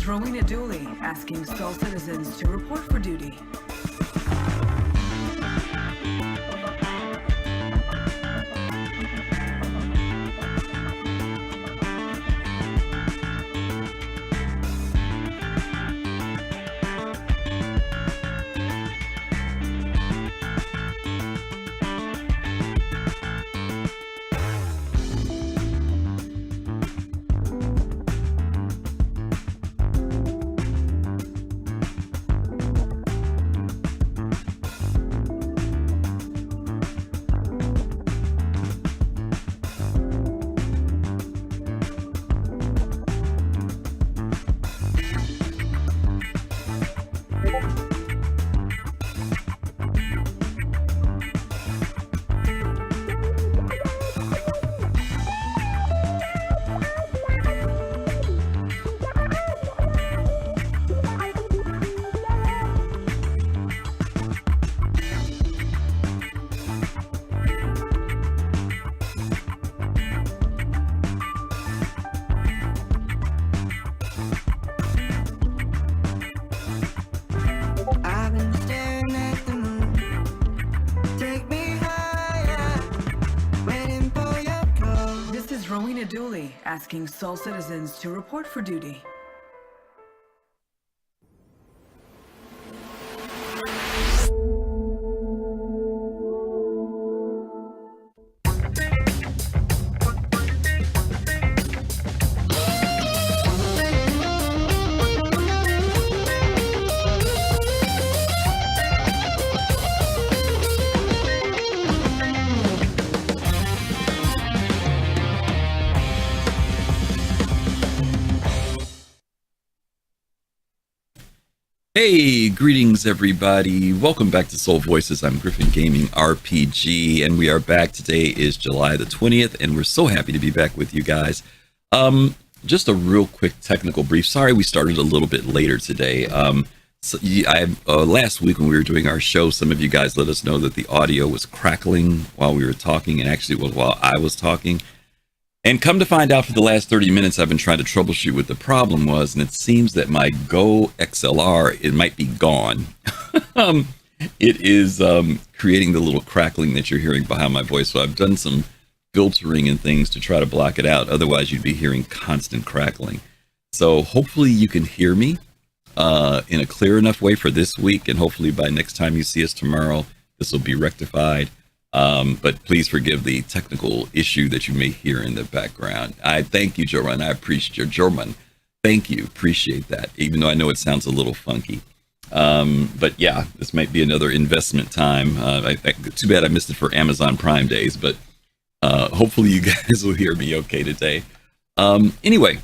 is Rowena Dooley asking Skull citizens to report for duty. Asking Soul citizens to report for duty. Hey, greetings everybody. Welcome back to Soul Voices. I'm GriffinGamingRPG, and we are back. Today is July the 20th, and we're so happy to be back with you guys. Just a real quick technical brief. Sorry we started a little bit later today. Last week when we were doing our show, some of you guys let us know that the audio was crackling while we were talking, and actually it was while I was talking. And come to find out, for the last 30 minutes, I've been trying to troubleshoot what the problem was, and it seems that my Go XLR, it might be gone. It is creating the little crackling that you're hearing behind my voice. So I've done some filtering and things to try to block it out. Otherwise, you'd be hearing constant crackling. So hopefully you can hear me in a clear enough way for this week, and hopefully by next time you see us tomorrow, this will be rectified. But please forgive the technical issue that you may hear in the background. I thank you, Jorman. I appreciate your Jorman. Thank you. Appreciate that. Even though I know it sounds a little funky. But yeah, this might be another investment time. Too bad I missed it for Amazon Prime days, but hopefully you guys will hear me okay today. Anyway,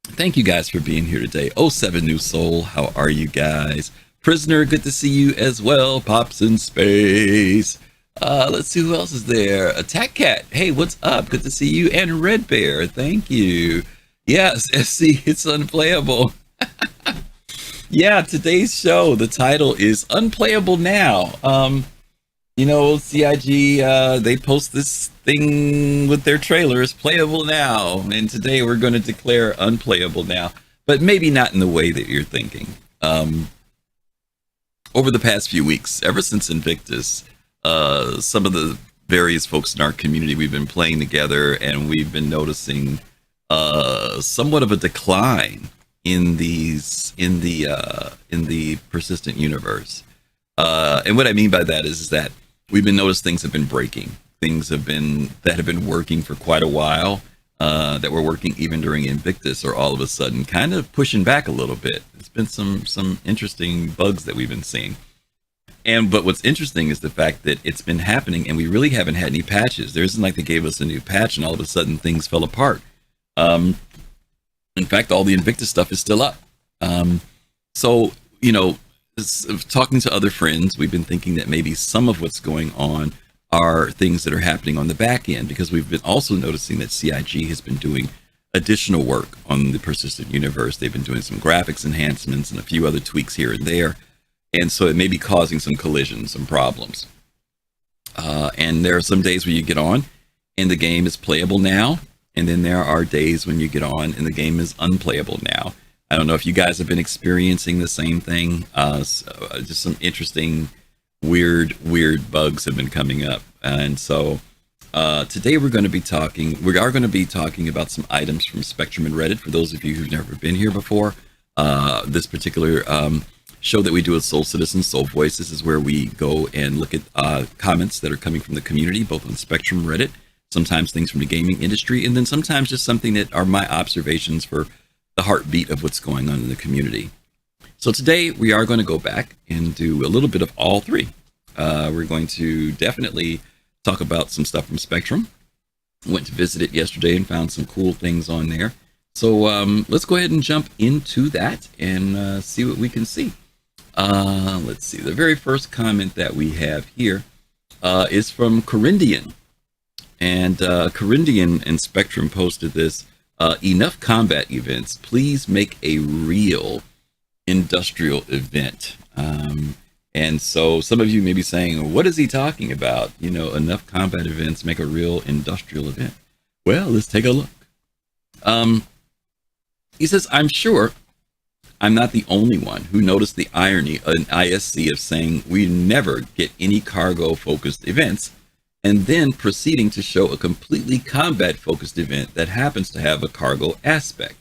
thank you guys for being here today. 07 New Soul, how are you guys? Prisoner, good to see you as well. Pops in Space. Let's see who else is there. Attack Cat, hey, what's up? Good to see you. And Red Bear, thank you. Yes, SC, it's Unplayable. Yeah, today's show, the title is Unplayable Now. You know, CIG, they post this thing with their trailers, Playable Now. And today we're going to declare Unplayable Now, but maybe not in the way that you're thinking. Over the past few weeks, ever since Invictus, some of the various folks in our community, we've been playing together, and we've been noticing somewhat of a decline in the persistent universe. And what I mean by that is that we've been noticing things have been breaking. Things have been working for quite a while, that were working even during Invictus, are all of a sudden kind of pushing back a little bit. It's been some interesting bugs that we've been seeing. But what's interesting is the fact that it's been happening, and we really haven't had any patches. There isn't like they gave us a new patch and all of a sudden things fell apart. In fact, all the Invictus stuff is still up. So, you know, talking to other friends, we've been thinking that maybe some of what's going on are things that are happening on the back end, because we've been also noticing that CIG has been doing additional work on the persistent universe. They've been doing some graphics enhancements and a few other tweaks here and there. And so it may be causing some collisions, some problems. And there are some days where you get on and the game is playable now. And then there are days when you get on and the game is unplayable now. I don't know if you guys have been experiencing the same thing. Just some interesting, weird bugs have been coming up, and so today we are going to be talking about some items from Spectrum and Reddit. For those of you who've never been here before, this particular show that we do with Soul Citizens, Soul Voices, is where we go and look at comments that are coming from the community, both on Spectrum and Reddit. Sometimes things from the gaming industry, and then sometimes just something that are my observations for the heartbeat of what's going on in the community. So today we are going to go back and do a little bit of all three. We're going to definitely talk about some stuff from Spectrum. Went to visit it yesterday and found some cool things on there. So let's go ahead and jump into that and see what we can see. Let's see. The very first comment that we have here is from Korendian. And Korendian and Spectrum posted this. Enough combat events. Please make a real industrial event. And so some of you may be saying, what is he talking about? You know, enough combat events, make a real industrial event. Well, let's take a look. He says, I'm sure I'm not the only one who noticed the irony in ISC of saying we never get any cargo-focused events, and then proceeding to show a completely combat-focused event that happens to have a cargo aspect.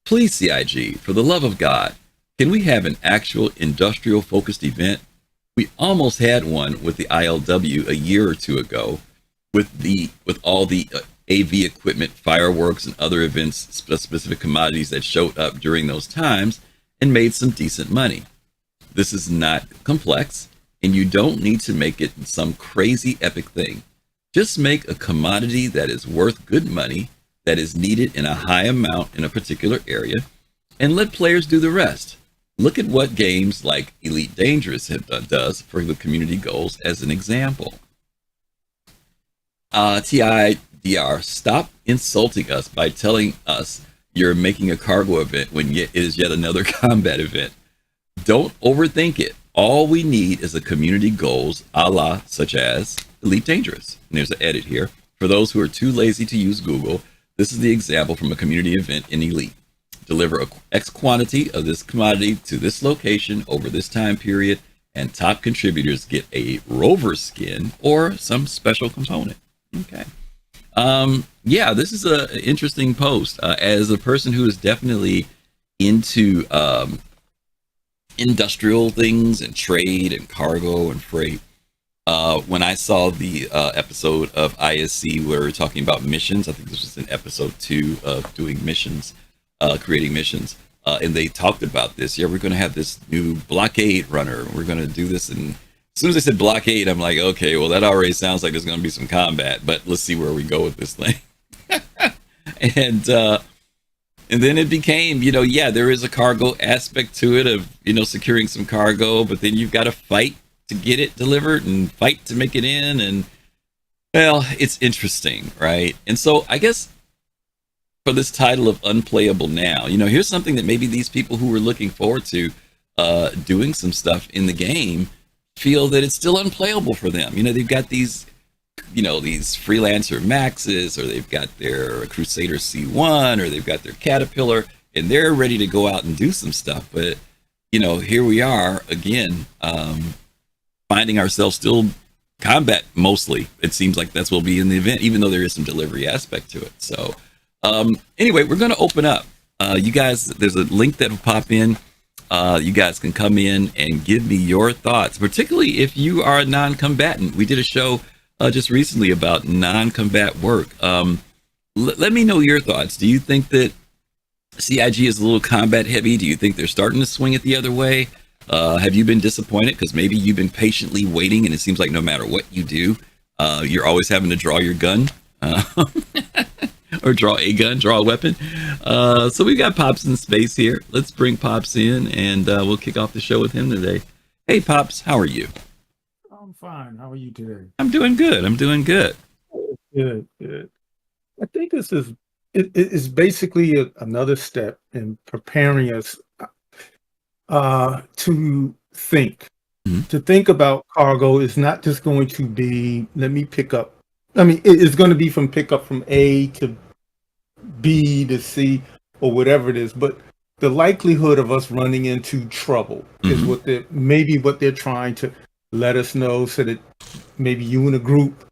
Please, CIG, for the love of God, can we have an actual industrial-focused event? We almost had one with the ILW a year or two ago, with all the AV equipment, fireworks, and other events, specific commodities that showed up during those times and made some decent money. This is not complex, and you don't need to make it some crazy epic thing. Just make a commodity that is worth good money, that is needed in a high amount in a particular area, and let players do the rest. Look at what games like Elite Dangerous does for the community goals as an example. TIDR, stop insulting us by telling us you're making a cargo event when it is yet another combat event. Don't overthink it. All we need is a community goals a la such as Elite Dangerous. And there's an edit here. For those who are too lazy to use Google, this is the example from a community event in Elite. Deliver X quantity of this commodity to this location over this time period, and top contributors get a rover skin or some special component. Okay. Yeah, this is an interesting post. As a person who is definitely into industrial things and trade and cargo and freight, when I saw the episode of ISC where we're talking about missions, I think this was in episode 2 of doing missions, creating missions, and they talked about this. Yeah, we're going to have this new blockade runner. We're going to do this, and as soon as I said blockade, I'm like, okay, well, that already sounds like there's going to be some combat, but let's see where we go with this thing. And then it became, yeah, there is a cargo aspect to it of, securing some cargo, but then you've got to fight to get it delivered and fight to make it in. And, well, it's interesting, right? And so I guess for this title of Unplayable Now, here's something that maybe these people who were looking forward to doing some stuff in the game feel that it's still unplayable for them. They've got these freelancer maxes, or they've got their Crusader C1, or they've got their Caterpillar, and they're ready to go out and do some stuff. But, here we are again, finding ourselves still combat mostly. It seems like that's what will be in the event, even though there is some delivery aspect to it. So anyway, we're going to open up. You guys, there's a link that will pop in. You guys can come in and give me your thoughts, particularly if you are a non-combatant. We did a show just recently about non-combat work. Let me know your thoughts. Do you think that CIG is a little combat heavy? Do you think they're starting to swing it the other way? Have you been disappointed because maybe you've been patiently waiting and it seems like no matter what you do, you're always having to draw your gun or draw a weapon? So we got Pops in space here. Let's bring Pops in and we'll kick off the show with him today. Hey, Pops, how are you? I'm fine. How are you today? I'm doing good. Good. I think this is basically another step in preparing us to think. Mm-hmm. To think about cargo is not just going to be, let me pick up. I mean, it's going to be from pick up from A to B to C or whatever it is. But the likelihood of us running into trouble is what they're trying to let us know, so that maybe you in a group,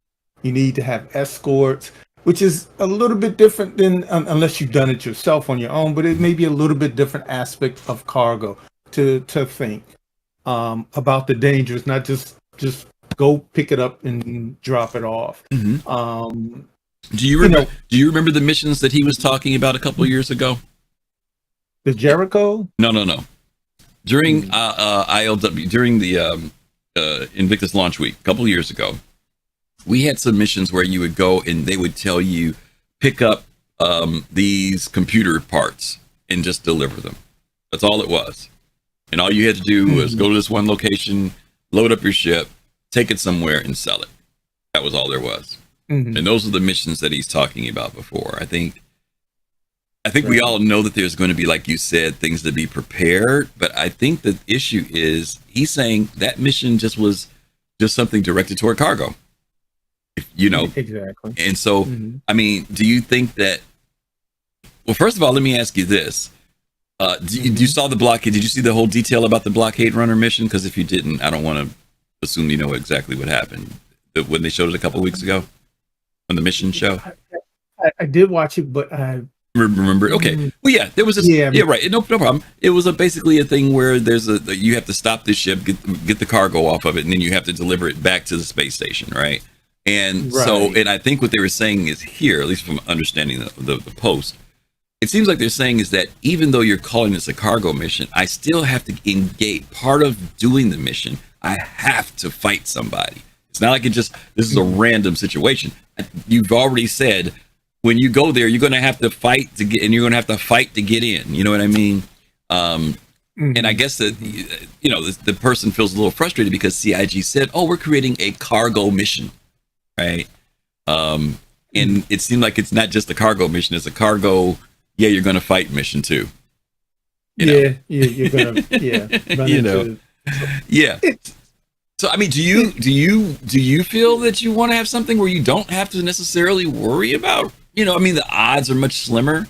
you need to have escorts, which is a little bit different than unless you've done it yourself on your own, but it may be a little bit different aspect of cargo to think about the dangers, not just go pick it up and drop it off. Do you remember the missions that he was talking about a couple of years ago? The Jericho? No. During ILW, during the Invictus launch week a couple of years ago, we had some missions where you would go and they would tell you, pick up these computer parts and just deliver them. That's all it was. And all you had to do was go to this one location, load up your ship, take it somewhere and sell it. That was all there was. And those are the missions that he's talking about before. I think we all know that there's going to be, like you said, things to be prepared. But I think the issue is he's saying that mission just was just something directed toward cargo. Exactly. And so, I mean, do you think that, well, first of all, let me ask you this. You saw the blockade? Did you see the whole detail about the blockade runner mission? Because if you didn't, I don't want to assume you know exactly what happened when they showed it a couple of weeks ago on the mission show. I did watch it, but I remember. Okay. Well, yeah, there was this. Yeah, right. No problem. It was basically a thing where you have to stop this ship, get the cargo off of it, and then you have to deliver it back to the space station, right? And so, and I think what they were saying is here, at least from understanding the post, it seems like they're saying is that even though you're calling this a cargo mission, I still have to engage. Part of doing the mission, I have to fight somebody. It's not like this is a random situation. You've already said when you go there, you're going to have to fight to get, and you're going to have to fight to get in. You know what I mean? And I guess that, the person feels a little frustrated because CIG said, oh, we're creating a cargo mission. Right. And it seemed like it's not just a cargo mission, it's a cargo, you're going to fight mission too. You're going to, So, I mean, do you feel that you want to have something where you don't have to necessarily worry about, I mean, the odds are much slimmer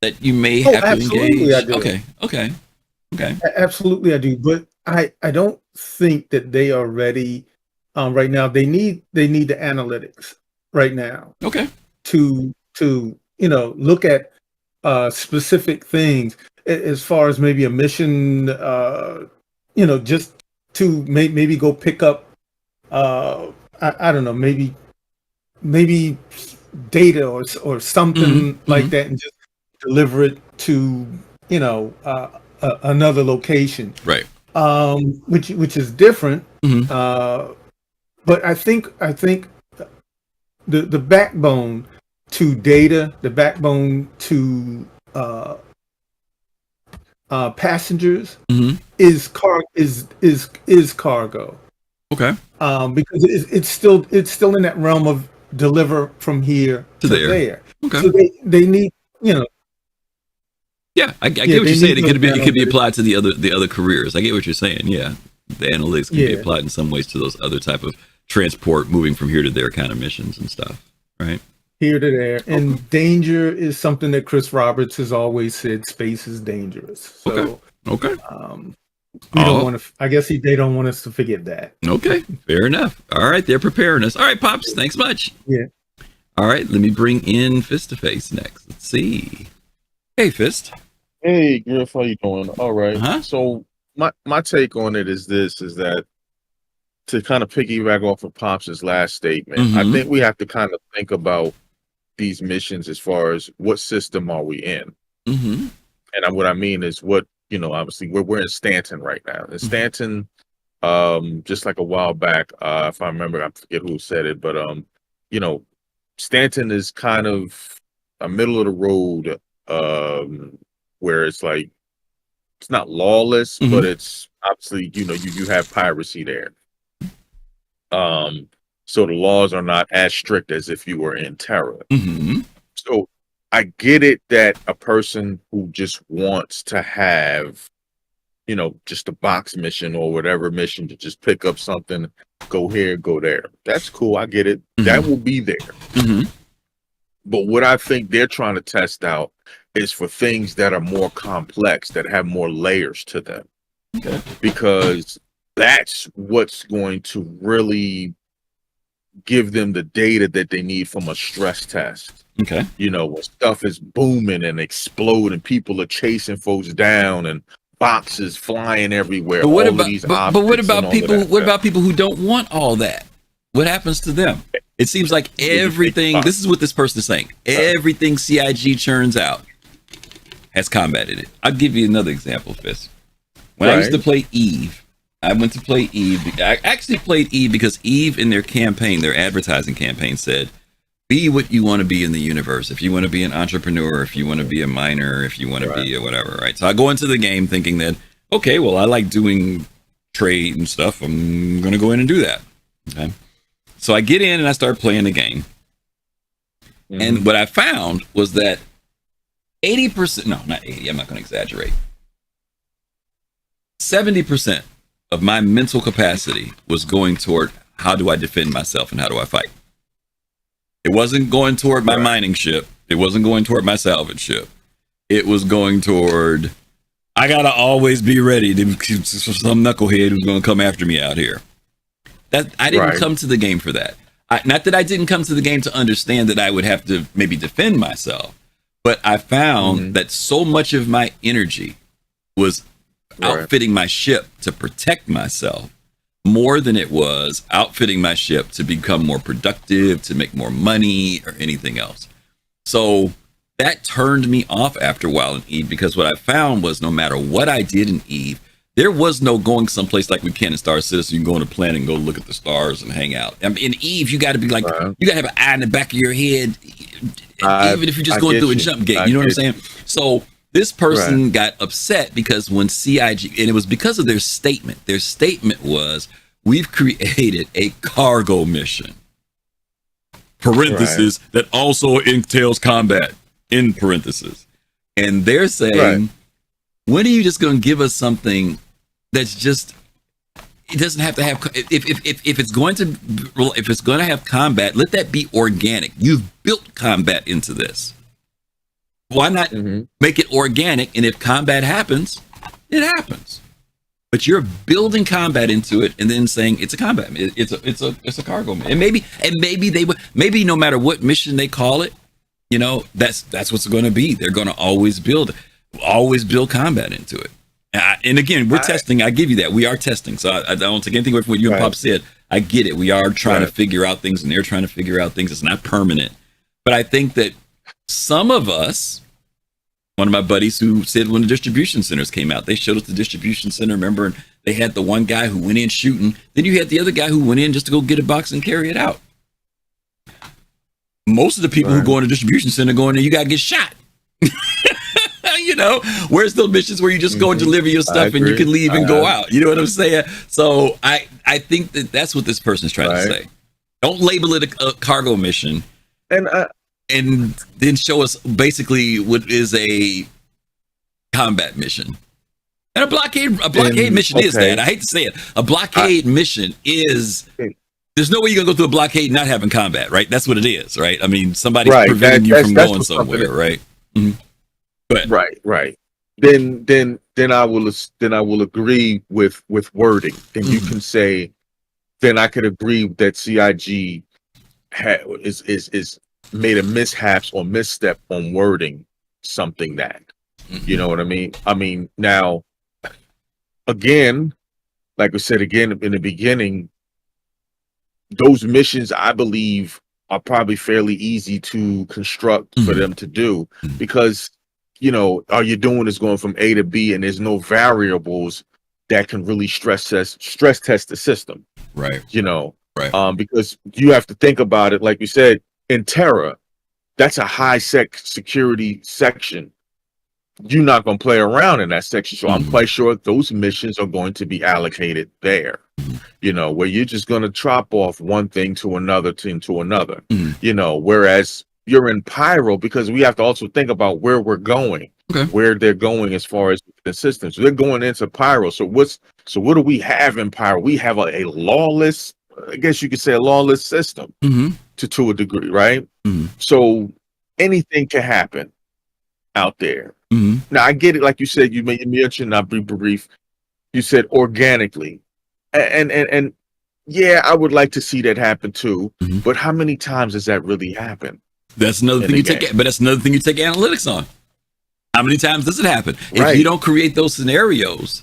that you may have to engage? I do. Okay. Absolutely, I do. But I don't think that they are ready right now. They need the analytics right now. Okay. To look at specific things as far as maybe a mission, just to maybe go pick up, I don't know, maybe data or something like that, and just deliver it to another location, right? Which is different. But I think the backbone to data, the backbone to passengers is cargo. Okay. Because it's still in that realm of deliver from here to there. Okay. So they need, Yeah, I get what you're saying. It could be applied to the other careers. I get what you're saying. Yeah, the analytics can be applied in some ways to those other type of transport, moving from here to there kind of missions and stuff, right? Here to there, and danger is something that Chris Roberts has always said. Space is dangerous. So, okay. We don't want to. I guess they don't want us to forget that. Okay, fair enough. All right, they're preparing us. All right, Pops, thanks much. Yeah. All right, let me bring in Fist to Face next. Let's see. Hey, Fist. Hey, Griff, how you doing? All right. So my take on it is that to kind of piggyback off of Pops' last statement, I think we have to kind of think about these missions as far as what system are we in. And what I mean is obviously we're in Stanton right now. In Stanton, just like a while back, if I remember, I forget who said it, but Stanton is kind of a middle of the road, where it's like it's not lawless, but it's obviously you have piracy there. So the laws are not as strict as if you were in Terra. So I get it that a person who just wants to have, just a box mission or whatever mission to just pick up something, go here, go there. That's cool. I get it. That will be there. But what I think they're trying to test out is for things that are more complex, that have more layers to them. Okay. Because that's what's going to really give them the data that they need from a stress test. Okay. You know, when stuff is booming and exploding, people are chasing folks down and boxes flying everywhere. But what all about of these but what objects and about all people? of that What stuff. about people who don't want all that? What happens to them? It seems like everything. This is what this person is saying. Everything CIG churns out has combat in it. I'll give you another example, Fist. When I used to play Eve, I went to play Eve. I actually played Eve because Eve in their campaign, their advertising campaign said, be what you want to be in the universe. If you want to be an entrepreneur, if you want to be a miner, if you want to be a whatever, right? So I go into the game thinking that, okay, well, I like doing trade and stuff. I'm going to go in and do that. Okay. So I get in and I start playing the game. Mm-hmm. And what I found was that 80%, no, not 80, I'm not going to exaggerate. 70% of my mental capacity was going toward how do I defend myself and how do I fight. It wasn't going toward my mining ship. It wasn't going toward my salvage ship. It was going toward, I got to always be ready to some knucklehead who's going to come after me out here. That I didn't come to the game for that. Not that I didn't come to the game to understand that I would have to maybe defend myself, but I found that so much of my energy was outfitting my ship to protect myself more than it was outfitting my ship to become more productive, to make more money or anything else. So that turned me off after a while in Eve, because what I found was no matter what I did in Eve, there was no going someplace like we can in Star Citizen. You can go on a planet and go look at the stars and hang out. I mean, in Eve, you got to be like, you got to have an eye in the back of your head, even if you're just going through a jump gate. You know what I'm saying? So this person got upset because when CIG, and it was because of their statement. Their statement was, we've created a cargo mission, parentheses, that also entails combat, in parentheses. And they're saying, when are you just going to give us something that's just, it doesn't have to have, if it's going to have combat, let that be organic. You've built combat into this. Why not make it organic? And if combat happens, it happens. But you're building combat into it and then saying it's a combat. It's a cargo. And maybe no matter what mission they call it, you know, that's what's going to be. They're going to always build combat into it. And again, we're testing. I give you that. We are testing. So I don't take anything away from what you and Pop said. I get it. We are trying to figure out things, and they're trying to figure out things. It's not permanent. But I think that some of us, one of my buddies who said when the distribution centers came out, they showed us the distribution center, remember, and they had the one guy who went in shooting. Then you had the other guy who went in just to go get a box and carry it out. Most of the people who go in the distribution center go in there, you got to get shot. You know, where's those missions where you just go and deliver your stuff and you can leave and go out? You know what I'm saying? So I think that's what this person is trying to say. Don't label it a cargo mission. And then show us basically what is a combat mission. And a blockade mission is that. I hate to say it. A blockade mission is, there's no way you're going to go through a blockade not having combat, right? That's what it is, right? I mean, somebody's preventing you from going somewhere, right? Right. Then I will agree with wording. Then you can say, then I could agree that CIG is made a mishaps or misstep on wording something that, you know what I mean? I mean, now, again, like we said again in the beginning, those missions, I believe, are probably fairly easy to construct for them to do, because, you know, all you're doing is going from A to B, and there's no variables that can really stress test the system. Right. You know, because you have to think about it, like you said, in Terra, that's a high security section. You're not going to play around in that section. So I'm quite sure those missions are going to be allocated there, you know, where you're just going to chop off one thing to another, you know, whereas you're in Pyro, because we have to also think about where we're going, where they're going as far as the systems. So they're going into Pyro. So what do we have in Pyro? We have a lawless, I guess you could say, a lawless system to a degree, right? So anything can happen. out there. Mm-hmm. Now I get it, like you said, you mentioned, I'll be brief. You said organically, and yeah, I would like to see that happen too. Mm-hmm. But how many times does that really happen? That's another thing you take. But that's another thing you take analytics on. How many times does it happen? Right. If you don't create those scenarios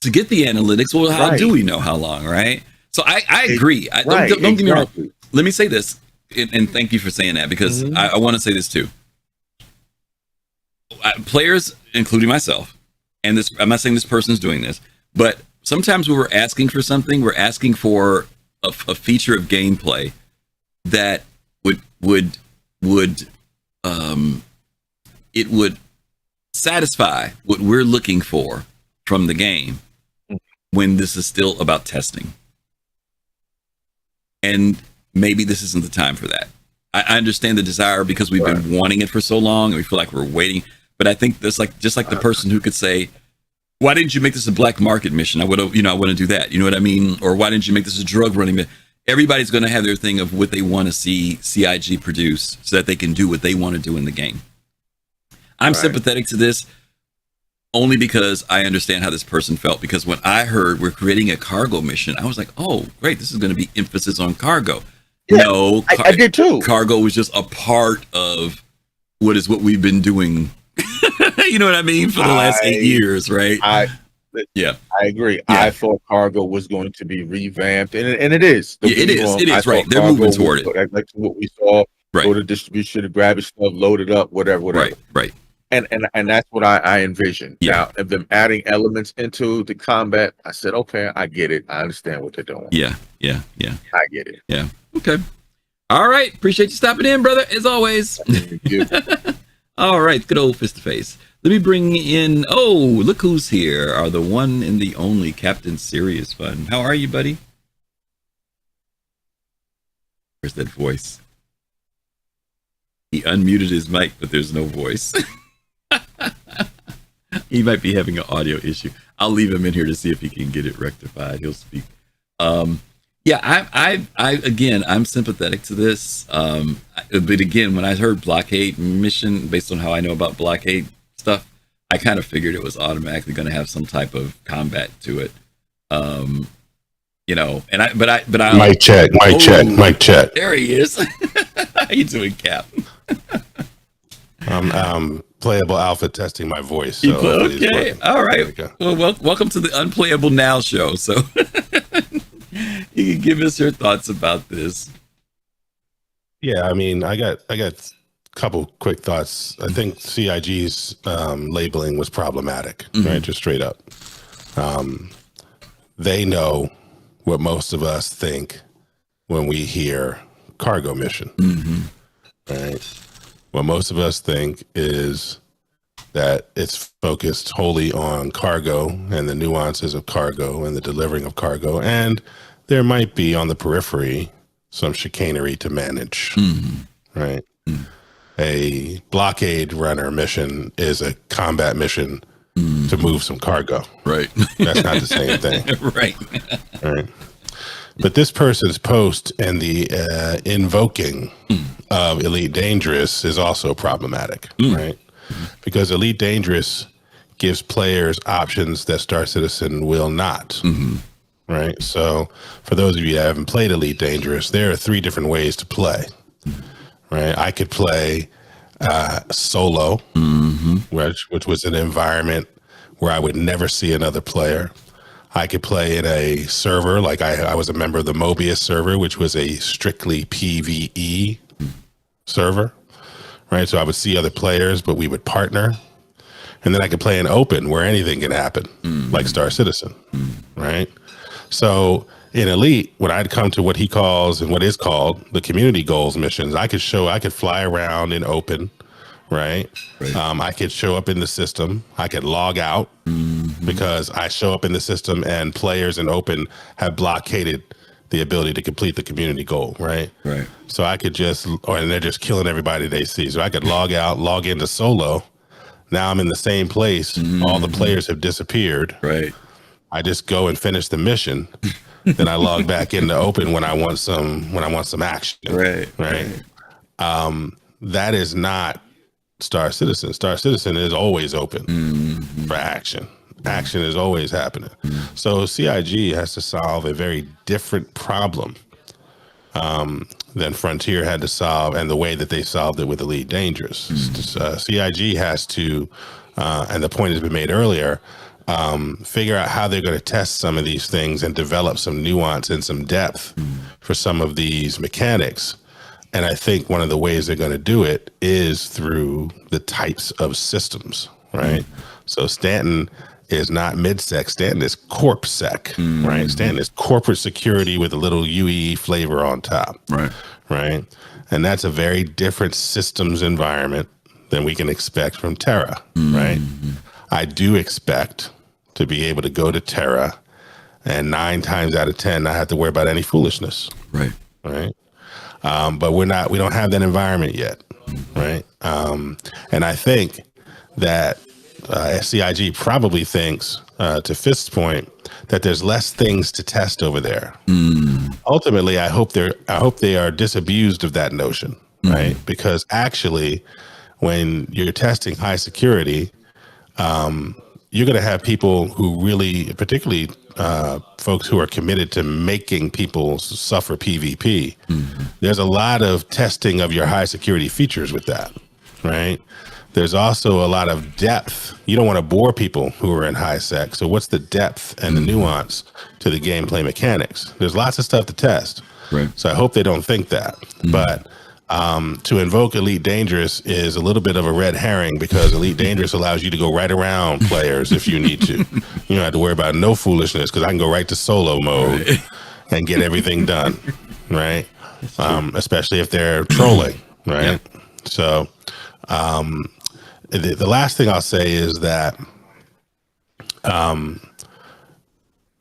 to get the analytics, well, how do we know how long, right? So I agree. Don't get me wrong. Let me say this, and thank you for saying that, because I want to say this too. Players, including myself, and this, I'm not saying this person's doing this, but sometimes when we're asking for something, we're asking for a feature of gameplay that would satisfy what we're looking for from the game, when this is still about testing. And maybe this isn't the time for that. I understand the desire because we've been wanting it for so long and we feel like we're waiting. But I think that's just like the person who could say, why didn't you make this a black market mission? I want to do that. You know what I mean? Or why didn't you make this a drug running mission? Everybody's going to have their thing of what they want to see CIG produce so that they can do what they want to do in the game. I'm sympathetic to this only because I understand how this person felt. Because when I heard we're creating a cargo mission, I was like, oh, great. This is going to be emphasis on cargo. Yeah, no, I did too. Cargo was just a part of what we've been doing. You know what I mean? For the last 8 years, right? I agree. Yeah. I thought cargo was going to be revamped, and it is. It is right. They're moving toward it. Like what we saw. Go to distribution, grab your stuff, load it up, whatever. Right. And that's what I envisioned. Yeah. Now, if them adding elements into the combat, I said, okay, I get it. I understand what they're doing. Yeah. I get it. Yeah. Okay. All right. Appreciate you stopping in, brother, as always. Thank you. All right. Good old face to face. Let me bring in, look who's here. Are the one and the only Captain Serious Fun. How are you, buddy? Where's that voice? He unmuted his mic, but there's no voice. He might be having an audio issue. I'll leave him in here to see if he can get it rectified. He'll speak. I'm sympathetic to this. But again, when I heard blockade mission, based on how I know about blockade stuff, I kind of figured it was automatically going to have some type of combat to it. Mic check. There he is. How you doing, Cap? I'm playable alpha testing my voice. So okay. All right. Well, welcome to the Unplayable Now show. So you can give us your thoughts about this. Yeah, I mean, I got a couple quick thoughts. I think CIG's labeling was problematic, right? Just straight up. They know what most of us think when we hear cargo mission, right? What most of us think is that it's focused wholly on cargo and the nuances of cargo and the delivering of cargo. And there might be on the periphery some chicanery to manage, right? A blockade runner mission is a combat mission to move some cargo. Right. That's not the same thing. Right. But this person's post and the invoking of Elite Dangerous is also problematic, right? Because Elite Dangerous gives players options that Star Citizen will not, right? So for those of you that haven't played Elite Dangerous, there are 3 different ways to play, right? I could play solo, which was an environment where I would never see another player. I could play in a server, like I was a member of the Mobius server, which was a strictly PvE server, right? So I would see other players, but we would partner. And then I could play in open where anything can happen, like Star Citizen, right? So in Elite, when I'd come to what he calls and what is called the community goals missions, I could fly around in open, right? I could show up in the system. I could log out because I show up in the system and players in open have blockaded the ability to complete the community goal, right? So I could and they're just killing everybody they see. So I could log out, log into solo. Now I'm in the same place. All the players have disappeared. Right. I just go and finish the mission. Then I log back into open when I want some action. Right. That is not Star Citizen. Star Citizen is always open for action. Action is always happening. So CIG has to solve a very different problem than Frontier had to solve, and the way that they solved it with Elite Dangerous. CIG has to, and the point has been made earlier, figure out how they're going to test some of these things and develop some nuance and some depth for some of these mechanics. And I think one of the ways they're going to do it is through the types of systems, right? So Stanton is not mid-sec. Stanton is corp-sec, right? Stanton is corporate security with a little UE flavor on top, right? And that's a very different systems environment than we can expect from Terra, right? I do expect to be able to go to Terra and 9 times out of 10 not have to worry about any foolishness, right? But we don't have that environment yet, right? And I think that CIG probably thinks, to Fist's point, that there's less things to test over there. Ultimately, I hope they are disabused of that notion, right? Because actually, when you're testing high security, you're going to have people who really, particularly folks who are committed to making people suffer PvP. There's a lot of testing of your high security features with that, right? There's also a lot of depth. You don't want to bore people who are in high sec. So what's the depth and the nuance to the gameplay mechanics? There's lots of stuff to test. Right. So I hope they don't think that. But to invoke Elite Dangerous is a little bit of a red herring, because Elite Dangerous allows you to go right around players if you need to. You don't have to worry about no foolishness, because I can go right to solo mode and get everything done, right? Especially if they're trolling, right? So the last thing I'll say is that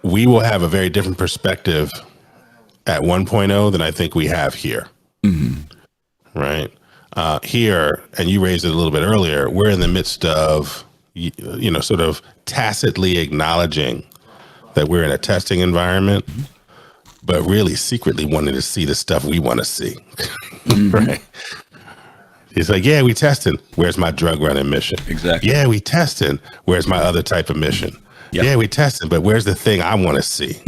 we will have a very different perspective at 1.0 than I think we have here. Right? Here, and you raised it a little bit earlier, we're in the midst of, sort of tacitly acknowledging that we're in a testing environment, but really secretly wanting to see the stuff we want to see. Right? It's like, yeah, we testing. Where's my drug running mission? Exactly. Yeah, we testing. Where's my other type of mission? Yeah, we testing, but where's the thing I want to see?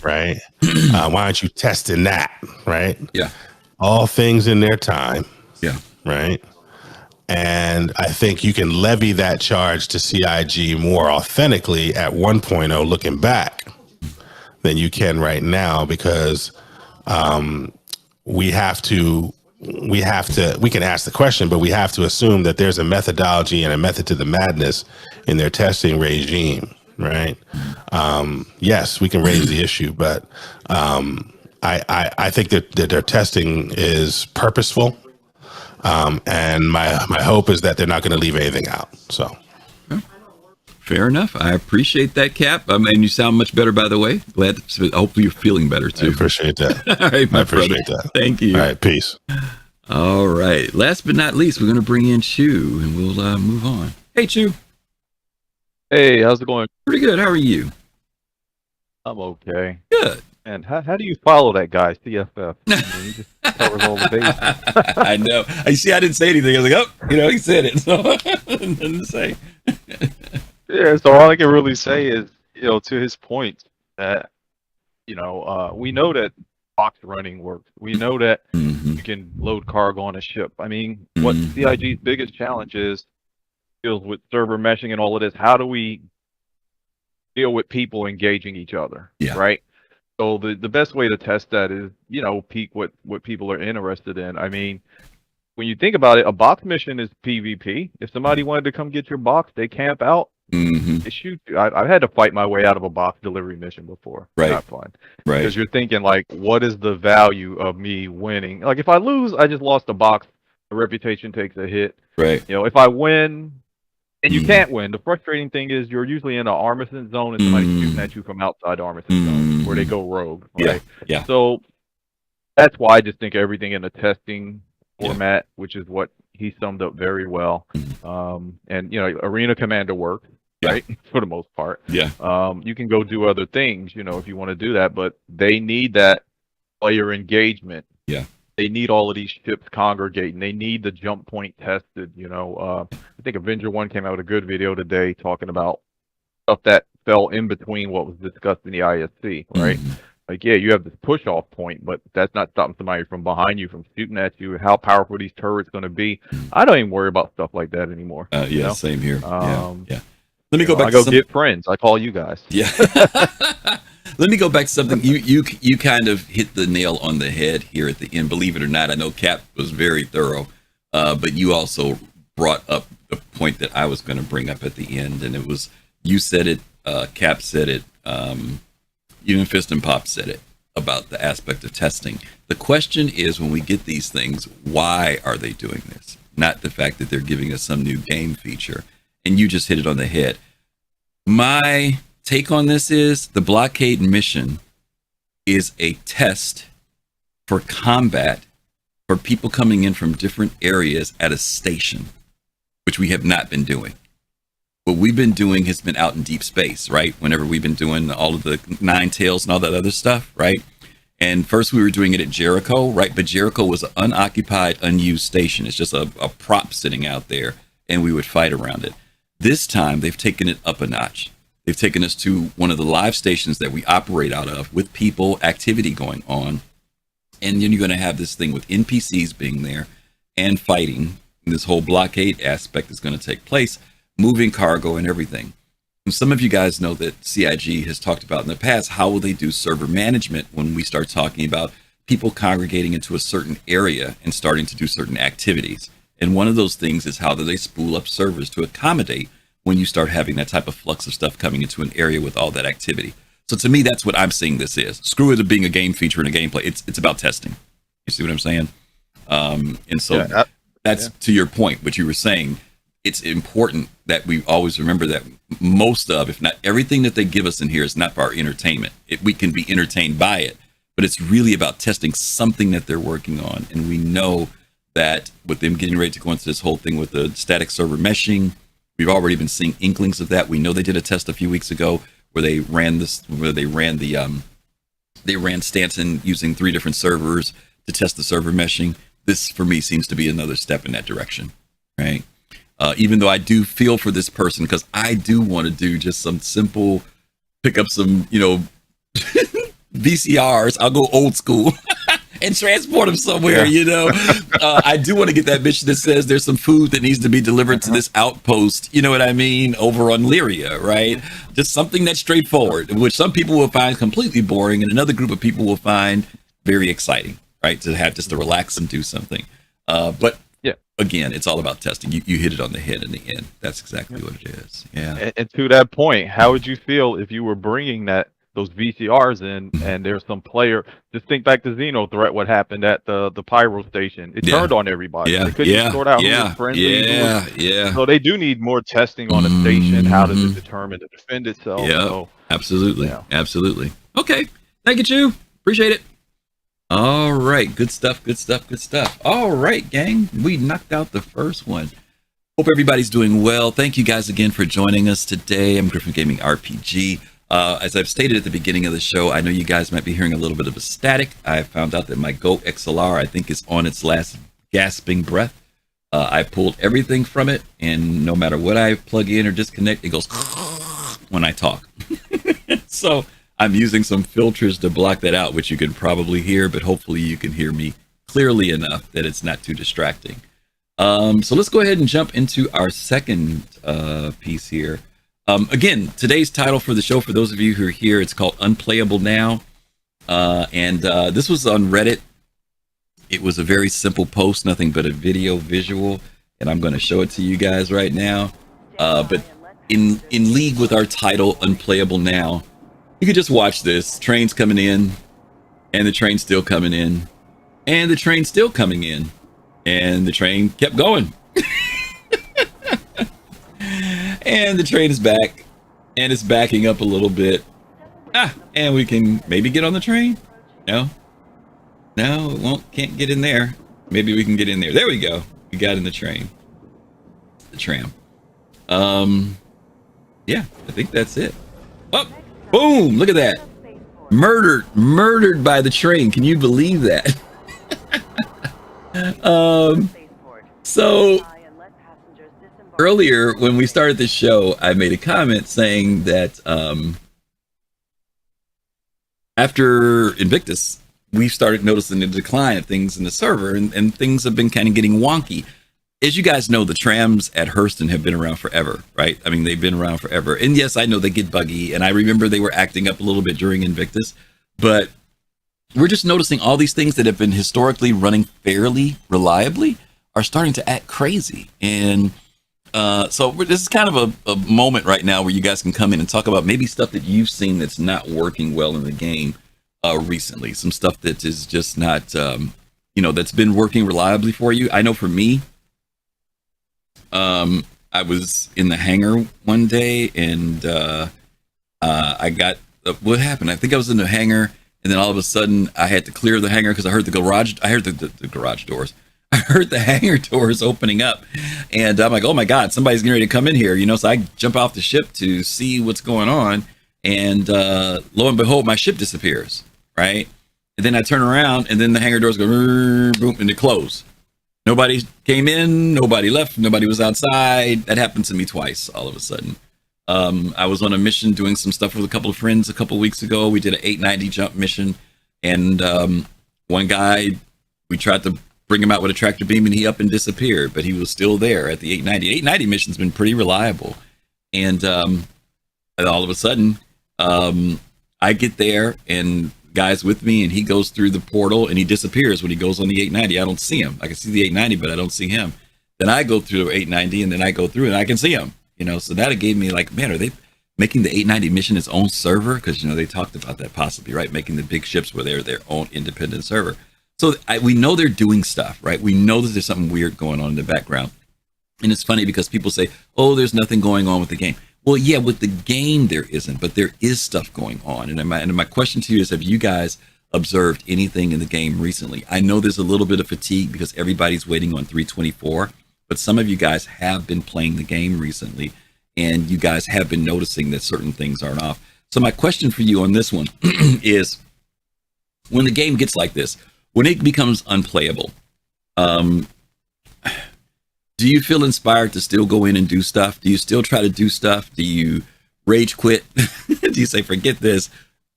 Right? Why aren't you testing that? Right? Yeah. All things in their time. Yeah. Right? And I think you can levy that charge to CIG more authentically at 1.0 looking back than you can right now, because we can ask the question, but we have to assume that there's a methodology and a method to the madness in their testing regime, right? Yes, we can raise the issue, but I think that their testing is purposeful, and my hope is that they're not going to leave anything out. So, fair enough. I appreciate that, Cap. And you sound much better, by the way. Glad. Hopefully, you're feeling better too. I appreciate that. All right, I appreciate that. Thank you. All right, peace. All right. Last but not least, we're going to bring in Chu, and we'll move on. Hey, Chu. Hey, how's it going? Pretty good. How are you? I'm okay. Good. And how do you follow that guy, CFF? I mean, he just covers all the bases. I know. I see. I didn't say anything. I was like, he said it. So nothing to say. Yeah. So all I can really say is, to his point, that we know that box running works. We know that you can load cargo on a ship. I mean, what CIG's biggest challenge is deals with server meshing and all of this. How do we deal with people engaging each other? Yeah. Right. So the best way to test that is, peek what people are interested in. I mean, when you think about it, a box mission is PvP. If somebody wanted to come get your box, they camp out, they shoot you. I've had to fight my way out of a box delivery mission before. Right. Not fun. Right. Because you're thinking, like, what is the value of me winning? Like, if I lose, I just lost a box. The reputation takes a hit. Right. If I win, and you can't win. The frustrating thing is you're usually in an armistice zone and somebody's shooting at you from outside armistice zone where they go rogue. Right? Yeah. So that's why I just think everything in the testing format, which is what he summed up very well. And Arena Commander works, right? For the most part. Yeah. You can go do other things, if you want to do that, but they need that player engagement. Yeah. they need all of these ships congregating. They need the jump point tested. I think Avenger 1 came out with a good video today talking about stuff that fell in between what was discussed in the ISC, right? Like, yeah, you have this push-off point, but that's not stopping somebody from behind you from shooting at you. How powerful these turrets going to be? I don't even worry about stuff like that anymore. Same here. Yeah. Let me go back. I go get friends. I call you guys. Yeah. Let me go back to something you kind of hit the nail on the head here at the end. Believe it or not, I know Cap was very thorough, but you also brought up the point that I was going to bring up at the end, and it was you said it, Cap said it, even Fist and Pop said it about the aspect of testing. The question is, when we get these things, why are they doing this? Not the fact that they're giving us some new game feature. And you just hit it on the head. My take on this is the blockade mission is a test for combat for people coming in from different areas at a station, which we have not been doing. What we've been doing has been out in deep space, right? Whenever we've been doing all of the Nine Tails and all that other stuff, right? And first we were doing it at Jericho, right? But Jericho was an unoccupied, unused station. It's just a prop sitting out there, and we would fight around it. This time they've taken it up a notch. They've taken us to one of the live stations that we operate out of with people, activity going on. And then you're going to have this thing with NPCs being there and fighting. And this whole blockade aspect is going to take place, moving cargo and everything. And some of you guys know that CIG has talked about in the past, how will they do server management when we start talking about people congregating into a certain area and starting to do certain activities. And one of those things is how do they spool up servers to accommodate when you start having that type of flux of stuff coming into an area with all that activity. So to me, that's what I'm seeing this is. Screw it being a game feature and a gameplay. It's about testing. You see what I'm saying? And so that's to your point, what you were saying. It's important that we always remember that most of, if not everything that they give us in here is not for our entertainment. We can be entertained by it, but it's really about testing something that they're working on. And we know that with them getting ready to go into this whole thing with the static server meshing, we've already been seeing inklings of that. We know they did a test a few weeks ago where they ran Stanton using 3 different servers to test the server meshing. This for me seems to be another step in that direction, right? Even though I do feel for this person, because I do want to do just some simple, pick up some, VCRs. I'll go old school and transport them somewhere, I do want to get that mission that says there's some food that needs to be delivered to this outpost, you know what I mean, over on Lyria, right? Just something that's straightforward, which some people will find completely boring and another group of people will find very exciting, right? To have just to relax and do something. But again, it's all about testing. You hit it on the head in the end. That's exactly what it is. Yeah. And to that point, how would you feel if you were bringing those VCRs in and there's some player? Just think back to Xeno Threat, what happened at the Pyro station. It turned on everybody. They couldn't sort out who was friendly. So they do need more testing on a station. How does it determine to defend itself? Yeah, so, absolutely. Okay. Thank you, Chew. Appreciate it. All right, good stuff. All right, gang, we knocked out the first one. Hope everybody's doing well. Thank you guys again for joining us today. I'm GriffinGamingRPG. As I've stated at the beginning of the show, I know you guys might be hearing a little bit of a static. I found out that my Go XLR, I think, is on its last gasping breath. I pulled everything from it, and no matter what I plug in or disconnect, it goes when I talk. So I'm using some filters to block that out, which you can probably hear, but hopefully you can hear me clearly enough that it's not too distracting. So let's go ahead and jump into our second piece here. Again, today's title for the show, for those of you who are here, it's called Unplayable Now. And this was on Reddit. It was a very simple post, nothing but a video visual, and I'm going to show it to you guys right now. But in league with our title, Unplayable Now, you could just watch this. Train's coming in, and the train's still coming in, and the train's still coming in, and the train kept going. And the train is back, and it's backing up a little bit. And we can maybe get on the train? No, it won't. Can't get in there. Maybe we can get in there. There we go. We got in the train. The tram. Yeah, I think that's it. Oh, boom! Look at that. Murdered by the train. Can you believe that? So earlier when we started the show, I made a comment saying that after Invictus, we started noticing the decline of things in the server, and things have been kind of getting wonky. As you guys know, the trams at Hurston have been around forever, right? I mean, they've been around forever. And yes, I know they get buggy, and I remember they were acting up a little bit during Invictus, but we're just noticing all these things that have been historically running fairly reliably are starting to act crazy. And so this is kind of a moment right now where you guys can come in and talk about maybe stuff that you've seen that's not working well in the game recently. Some stuff that is just not, that's been working reliably for you. I know for me, I was in the hangar one day and I got, what happened? I think I was in the hangar and then all of a sudden I had to clear the hangar because I heard the garage doors. I heard the hangar doors opening up and I'm like, oh my God, somebody's getting ready to come in here, So I jump off the ship to see what's going on. And lo and behold, my ship disappears, right? And then I turn around and then the hangar doors go boom and they close. Nobody came in, nobody left, nobody was outside. That happened to me twice all of a sudden. I was on a mission doing some stuff with a couple of friends a couple of weeks ago. We did an 890 jump mission and one guy, we tried to bring him out with a tractor beam and he up and disappeared, but he was still there at the 890. 890 mission's been pretty reliable. And all of a sudden, I get there and guy's with me and he goes through the portal and he disappears when he goes on the 890. I don't see him. I can see the 890, but I don't see him. Then I go through 890 and then I go through and I can see him, so that gave me like, man, are they making the 890 mission its own server? Because, they talked about that possibly, right? Making the big ships where they're their own independent server. So we know they're doing stuff, right? We know that there's something weird going on in the background. And it's funny because people say, oh, there's nothing going on with the game. Well, yeah, with the game there isn't, but there is stuff going on. And my question to you is, have you guys observed anything in the game recently? I know there's a little bit of fatigue because everybody's waiting on 324, but some of you guys have been playing the game recently, and you guys have been noticing that certain things aren't off. So my question for you on this one is, when the game gets like this, when it becomes unplayable, do you feel inspired to still go in and do stuff? Do you still try to do stuff? Do you rage quit? Do you say, forget this,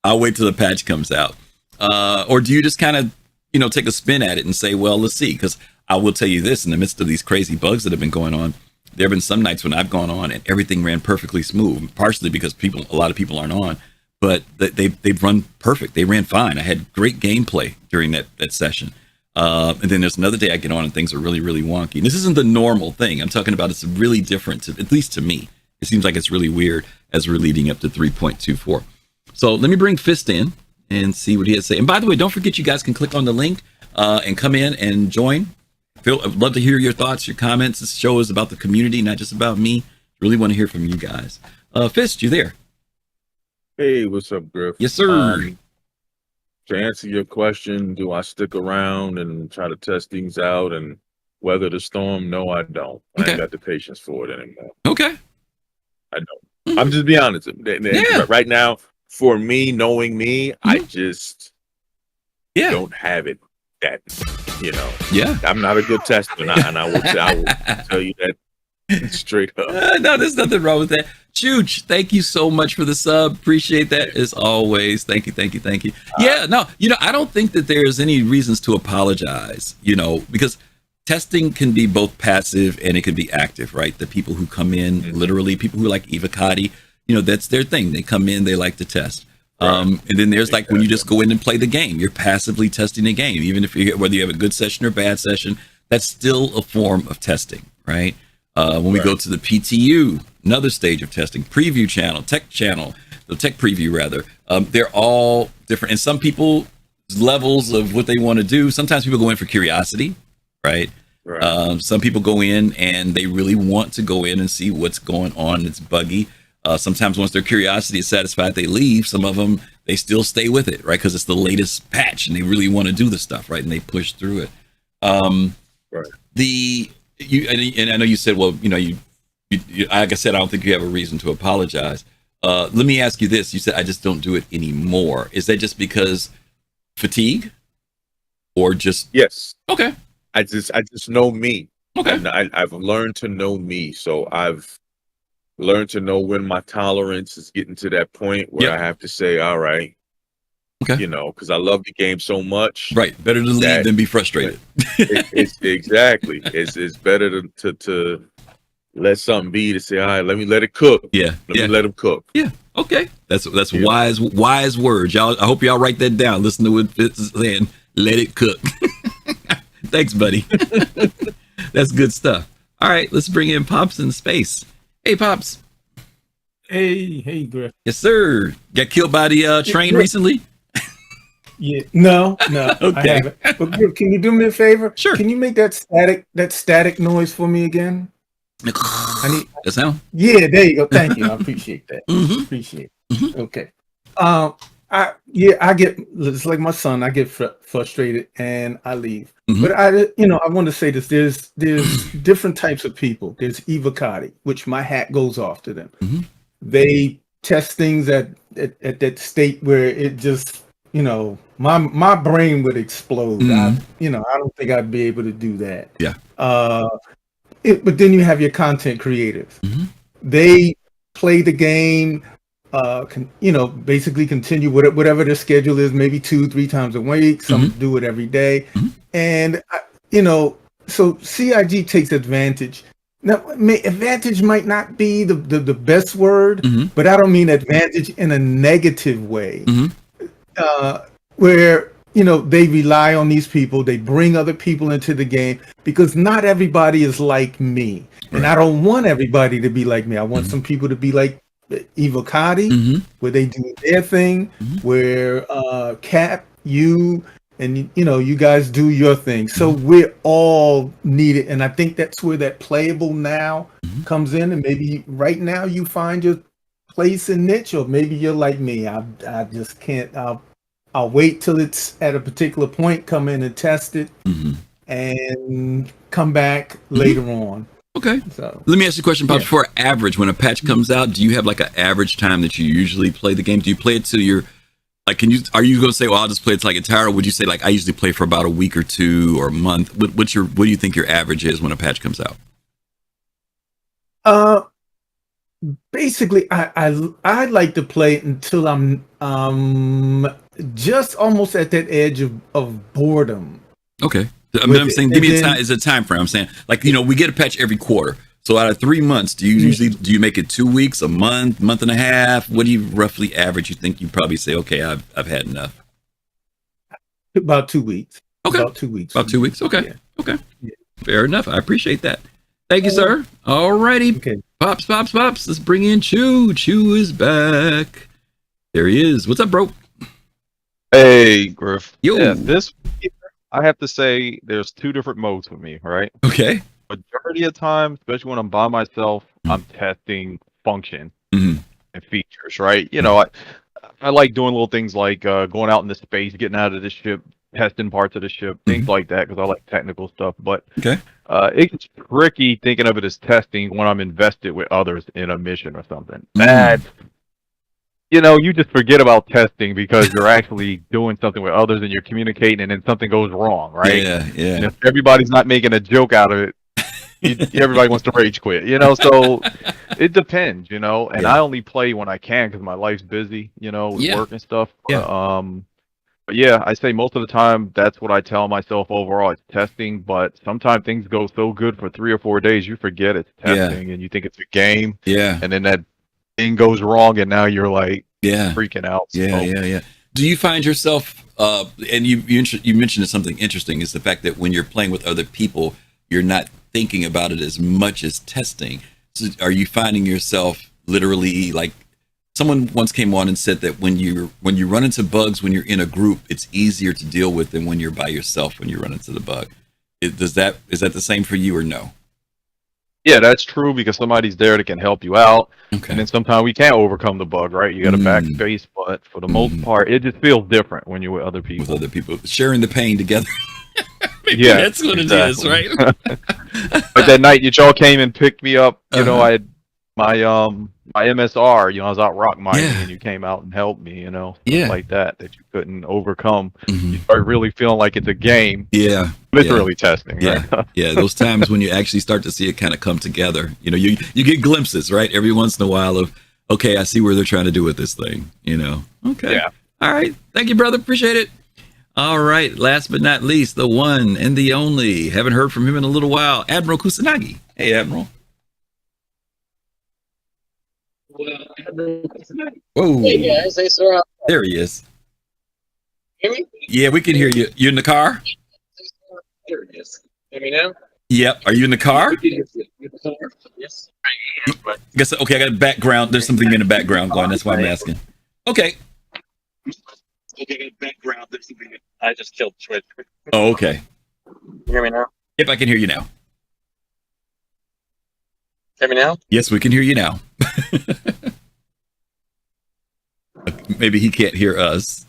I'll wait till the patch comes out? Or do you just kind of, take a spin at it and say, well, let's see? Because I will tell you this, in the midst of these crazy bugs that have been going on, there have been some nights when I've gone on and everything ran perfectly smooth, partially because a lot of people aren't on, but they've run perfect. They ran fine. I had great gameplay during that session. And then there's another day I get on and things are really, really wonky. And this isn't the normal thing. I'm talking about it's really different, at least to me. It seems like it's really weird as we're leading up to 3.24. So let me bring Fist in and see what he has to say. And by the way, don't forget you guys can click on the link and come in and join. I'd love to hear your thoughts, your comments. This show is about the community, not just about me. Really want to hear from you guys. Fist, you there? Hey, what's up, Griff? Yes, sir. To answer your question, do I stick around and try to test things out and weather the storm? No, I don't. I ain't got the patience for it anymore. Okay. I don't. Mm-hmm. I'm just being honest. Yeah. Right now, for me, knowing me, I just don't have it that, Yeah. I'm not a good tester, and I will tell you that straight up. No, there's nothing wrong with that. Chooch, thank you so much for the sub. Appreciate that as always. Thank you. Yeah, no, I don't think that there's any reasons to apologize, because testing can be both passive and it can be active, right? The people who come in, literally people who like Eva Cotty, that's their thing. They come in, they like to test. Right. And then there's like when you just go in and play the game, you're passively testing the game, even if whether you have a good session or bad session, that's still a form of testing, right? When we go to the PTU, another stage of testing, preview channel, the tech preview rather, they're all different. And some people levels of what they want to do. Sometimes people go in for curiosity, right? Some people go in and they really want to go in and see what's going on. It's buggy. Sometimes once their curiosity is satisfied, they leave. Some of them, they still stay with it, right? Because it's the latest patch and they really want to do the stuff, right? And they push through it. And I know you said, well, you like I said, I don't think you have a reason to apologize. Let me ask you this. You said, I just don't do it anymore. Is that just because fatigue? or just Yes. okay? I just know me. Okay. And I've learned to know me. So I've learned to know when my tolerance is getting to that point where I have to say, all right, okay, because I love the game so much. Right. Better to leave than be frustrated. It's exactly. It's better to let something be, to say, all right, let me let it cook. Yeah. Let me let them cook. Yeah. Okay. That's wise words. Y'all, I hope y'all write that down. Listen to what Fitz is saying. Let it cook. Thanks, buddy. That's good stuff. All right, let's bring in Pops in space. Hey, Pops. Hey, Griff. Yes, sir. Got killed by the train recently? Yeah, no, Okay. I haven't. But Griff, can you do me a favor? Sure. Can you make that static noise for me again? That sound? Yeah, there you go. Thank you. I appreciate that. Appreciate it. Mm-hmm. Okay. I get, it's like my son. I get frustrated and I leave. Mm-hmm. But I want to say this. There's different types of people. There's evocati, which my hat goes off to them. Mm-hmm. They test things at that state where it just, my brain would explode. Mm-hmm. I don't think I'd be able to do that. Yeah. But then you have your content creators. Mm-hmm. They play the game, basically continue whatever their schedule is, maybe 2-3 times a week. Some do it every day. Mm-hmm. And, so CIG takes advantage. Now, advantage might not be the best word, but I don't mean advantage in a negative way. Where, they rely on these people. They bring other people into the game because not everybody is like me. And I don't want everybody to be like me. I want some people to be like Evocati, where they do their thing, where Cap, you, and you guys do your thing. So we're all needed. And I think that's where that playable now comes in. And maybe right now you find your place and niche, or maybe you're like me. I just can't. I'll wait till it's at a particular point, come in and test it, and come back later on. Okay. So let me ask you a question, Pops. For average, when a patch comes out, do you have like an average time that you usually play the game? Do you play it to your, like, are you going to say, well, I'll just play it to like entire, or would you say like, I usually play for about a week or 2 or a month? What do you think your average is when a patch comes out? Basically, I like to play until I'm just almost at that edge of boredom. Okay. I'm saying, give me a time. Is a time frame. I'm saying, like, we get a patch every quarter. So out of 3 months, do you make it 2 weeks, a month and a half? What do you roughly average? You think you probably say, okay, I've had enough. About 2 weeks. Okay. About 2 weeks. About 2 weeks. Okay. Yeah. Okay. Yeah. Fair enough. I appreciate that. Thank you, sir. All righty. Okay. Pops. Let's bring in Chew. Chew is back. There he is. What's up, bro? Hey, Griff. Yo. Yeah, this, I have to say, there's 2 different modes for me, right? Okay. Majority of the time, especially when I'm by myself, I'm testing function and features, right? I like doing little things like going out into space, getting out of the ship, testing parts of the ship, things like that, because I like technical stuff. But it's tricky thinking of it as testing when I'm invested with others in a mission or something. That's, you just forget about testing because you're actually doing something with others and you're communicating, and then something goes wrong, right? Yeah. And if everybody's not making a joke out of it, everybody wants to rage quit, so it depends, and I only play when I can because my life's busy, with work and stuff. But yeah, I say most of the time that's what I tell myself overall. It's testing, but sometimes things go so good for 3 or 4 days you forget it's testing and you think it's a game. Yeah. And then that thing goes wrong and now you're like freaking out. So. Yeah. Do you find yourself and you mentioned something interesting, is the fact that when you're playing with other people, you're not thinking about it as much as testing. So are you finding yourself literally, like, someone once came on and said that when you run into bugs when you're in a group, it's easier to deal with than when you're by yourself when you run into the bug. Is that the same for you or no? Yeah, that's true, because somebody's there that can help you out. Okay. And then sometimes we can't overcome the bug, right? You got to backspace, but for the most part, it just feels different when you're with other people. With other people, sharing the pain together. Yeah, that's what it is, right? But that night, y'all came and picked me up. I had my my MSR, I was out rock mining, Yeah. and you came out and helped me, stuff Yeah. like that you couldn't overcome. You start really feeling like it's a game. Yeah. Literally testing. Yeah. Right? Yeah. Those times when you actually start to see it kind of come together, you get glimpses, right? Every once in a while of, okay, I see where they're trying to do with this thing, Okay. Yeah. All right. Thank you, brother. Appreciate it. All right. Last but not least, the one and the only. Haven't heard from him in a little while. Admiral Kusanagi. Hey, Admiral. Whoa. Hey guys, hey sir. There he is. Hear me? Yeah, we can hear you. You in the car? There it is. Hear me now? Yep. Are you in the car? Yes, I am. But Guess okay. I got a background. There's something in the background going. That's why I'm asking. Okay. I just killed Twitch. Oh, okay. You hear me now? Yep, I can hear you now. Hear me now? Yes, we can hear you now. Maybe he can't hear us.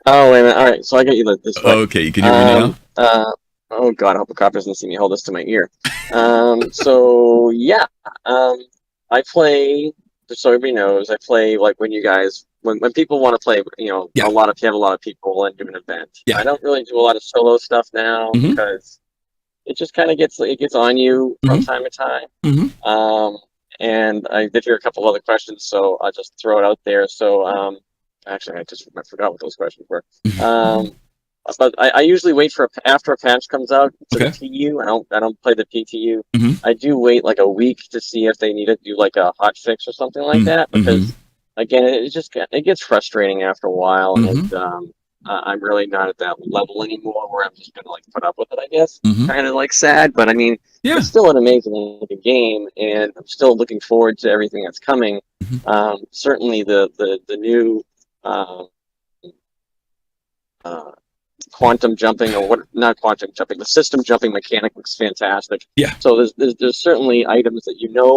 Oh wait a minute. All right, so I got you this way. Okay, you can hear me now. Oh god, I hope the cop doesn't see me hold this to my ear. So yeah, I play. Just so everybody knows, I play like when you guys, when people want to play, Yeah. you have a lot of people and do an event. Yeah. I don't really do a lot of solo stuff now because it just kind of gets on you from time to time. And I did hear a couple other questions, so I'll just throw it out there. So actually, I forgot what those questions were. But I usually wait for after a patch comes out to the TU. I don't play the PTU. I do wait like a week to see if they need to do like a hot fix or something like that, because again, it gets frustrating after a while, and I'm really not at that level anymore where I'm just gonna like put up with it. I guess kind of like sad, but I mean, it's still an amazing looking game, and I'm still looking forward to everything that's coming. Certainly the new. Quantum jumping, or what? Not quantum jumping. The system jumping mechanic looks fantastic. Yeah. So there's certainly items that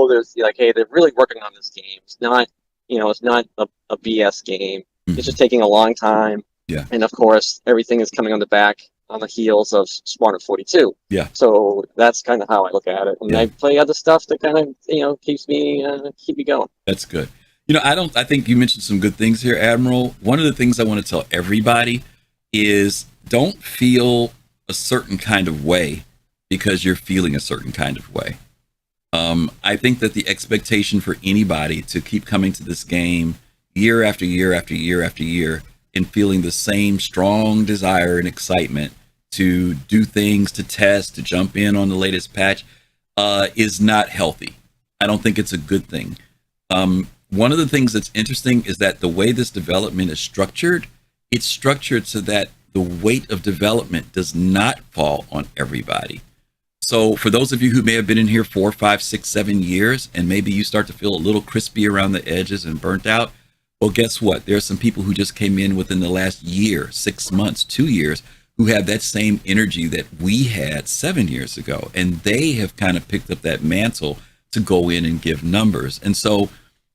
there's like, hey, they're really working on this game. It's not, it's not a BS game. It's just taking a long time. Yeah. And of course, everything is coming on the heels of Squadron 42. Yeah. So that's kind of how I look at it, and I play other stuff that kind of keep me going. That's good. I think you mentioned some good things here, Admiral. One of the things I want to tell everybody is don't feel a certain kind of way because you're feeling a certain kind of way. I think that the expectation for anybody to keep coming to this game year after year after year after year and feeling the same strong desire and excitement to do things, to test, to jump in on the latest patch is not healthy. I don't think it's a good thing. One of the things that's interesting is that the way this development is structured, it's structured so that the weight of development does not fall on everybody. So for those of you who may have been in here 4, 5, 6, 7 years, and maybe you start to feel a little crispy around the edges and burnt out, well, guess what? There are some people who just came in within the last year, 6 months, 2 years, who have that same energy that we had 7 years ago. And they have kind of picked up that mantle to go in and give numbers. And so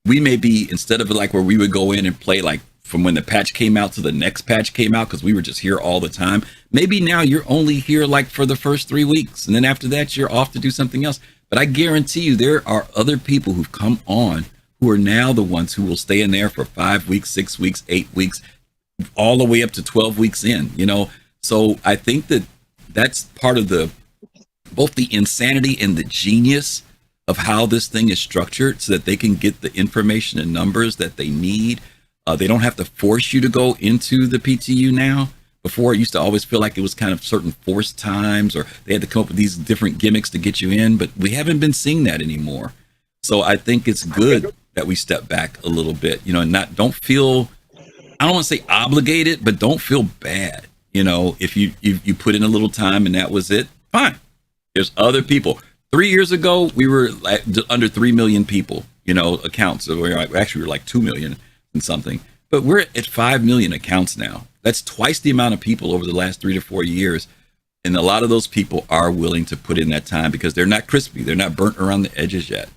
we may be, instead of like where we would go in and play like from when the patch came out to the next patch came out, because we were just here all the time, maybe now you're only here like for the first 3 weeks, and then after that you're off to do something else. But I guarantee you there are other people who've come on who are now the ones who will stay in there for 5 weeks, 6 weeks, 8 weeks, all the way up to 12 weeks in, So I think that that's part of both the insanity and the genius of how this thing is structured, so that they can get the information and numbers that they need. They don't have to force you to go into the PTU now. Before, it used to always feel like it was kind of certain forced times, or they had to come up with these different gimmicks to get you in, but we haven't been seeing that anymore. So I think it's good that we step back a little bit, and don't feel, I don't want to say obligated, but don't feel bad. If you put in a little time and that was it, fine. There's other people. 3 years ago, we were like under 3 million people, accounts. So we were like 2 million and something, but we're at 5 million accounts now. That's twice the amount of people over the last 3 to 4 years. And a lot of those people are willing to put in that time because they're not crispy. They're not burnt around the edges yet,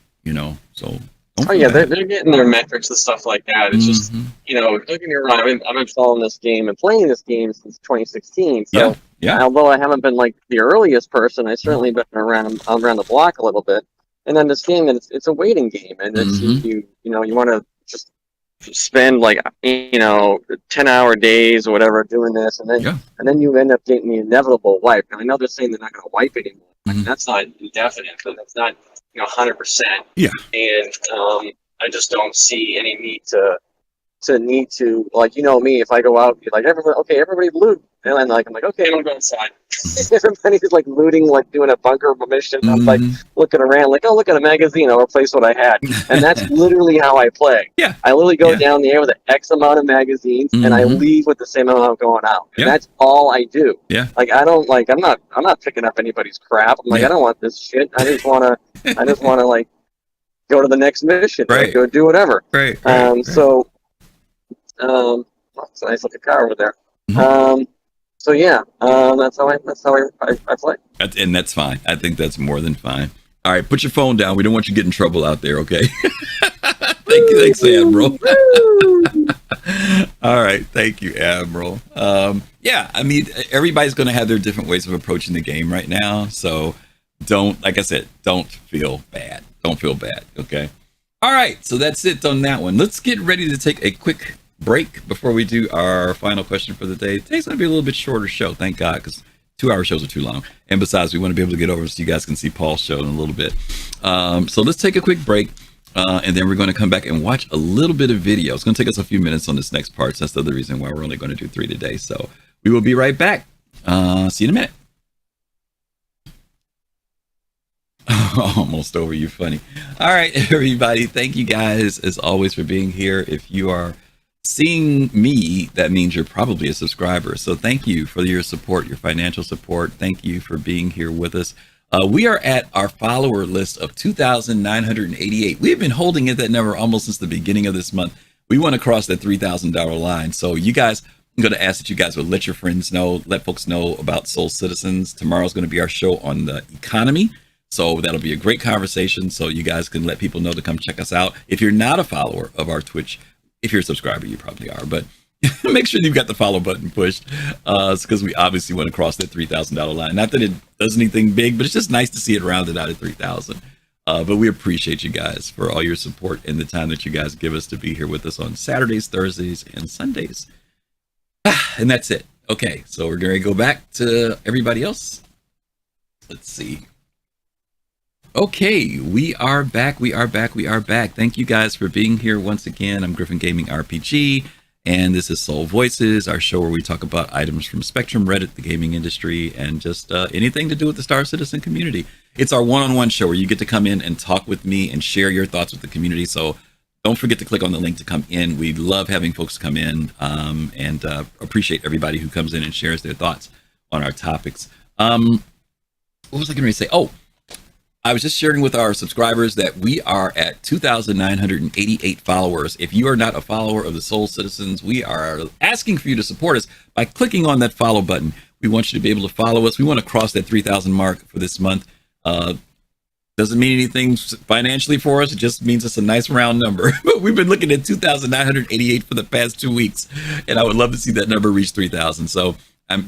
so. They're getting their metrics and stuff like that. It's just, don't get me wrong, I've been following this game and playing this game since 2016. So yeah. Although I haven't been like the earliest person, I certainly been around the block a little bit. and understanding that it's a waiting game, and it's you want to just spend like 10-hour days or whatever doing this, and then you end up getting the inevitable wipe. Now I know they're saying they're not going to wipe anymore. That's not indefinite, but that's not 100%. Yeah. And I just don't see any need to like me, if I go out, like everybody loot, and I'm like okay, I'm gonna go inside. Everybody's like looting, like doing a bunker mission. I'm like looking around, like look at a magazine, I'll replace what I had, and that's literally how I play. Yeah, I literally go down there with an X amount of magazines, and I leave with the same amount going out, and that's all I do. Yeah, like I don't like I'm not picking up anybody's crap. I'm like I don't want this shit. I just wanna like go to the next mission, right? Like, go do whatever. Right. So. It's a nice looking car over there. So yeah, that's how I play. And that's fine. I think that's more than fine. All right, put your phone down. We don't want you to get in trouble out there, okay? Thanks, Admiral. All right, thank you, Admiral. Yeah, I mean, everybody's going to have their different ways of approaching the game right now. So like I said, don't feel bad. Don't feel bad, okay? All right, so that's it on that one. Let's get ready to take a quick break before we do our final question for the day. Today's going to be a little bit shorter show, thank God, because 2-hour shows are too long. And besides, we want to be able to get over so you guys can see Paul's show in a little bit. So let's take a quick break, and then we're going to come back and watch a little bit of video. It's going to take us a few minutes on this next part. So that's the other reason why we're only going to do 3 today. So we will be right back. See you in a minute. Almost over. You funny. All right, everybody. Thank you guys, as always, for being here. If you are seeing me, that means you're probably a subscriber. So thank you for your support, your financial support. Thank you for being here with us. We are at our follower list of 2,988. We've been holding at that number almost since the beginning of this month. We want to cross that $3,000 line. So you guys, I'm going to ask that you guys would let your friends know, let folks know about Soul Citizens. Tomorrow's going to be our show on the economy. So that'll be a great conversation. So you guys can let people know to come check us out. If you're not a follower of our Twitch, if you're a subscriber, you probably are, but make sure you've got the follow button pushed. It's because we obviously want to cross that $3,000 line. Not that it does anything big, but it's just nice to see it rounded out at 3,000. But we appreciate you guys for all your support and the time that you guys give us to be here with us on Saturdays, Thursdays, and Sundays. And that's it. Okay, so we're going to go back to everybody else. Let's see. Okay, we are back. Thank you guys for being here once again. I'm GriffinGamingRPG, and this is Soul Voices, our show where we talk about items from Spectrum, Reddit, the gaming industry, and just anything to do with the Star Citizen community. It's our one-on-one show where you get to come in and talk with me and share your thoughts with the community. So don't forget to click on the link to come in. We love having folks come in and appreciate everybody who comes in and shares their thoughts on our topics. What was I going to say? Oh, I was just sharing with our subscribers that we are at 2,988 followers. If you are not a follower of the Soul Citizens, we are asking for you to support us by clicking on that follow button. We want you to be able to follow us. We want to cross that 3,000 mark for this month. Doesn't mean anything financially for us. It just means it's a nice round number. But we've been looking at 2,988 for the past 2 weeks, and I would love to see that number reach 3,000. So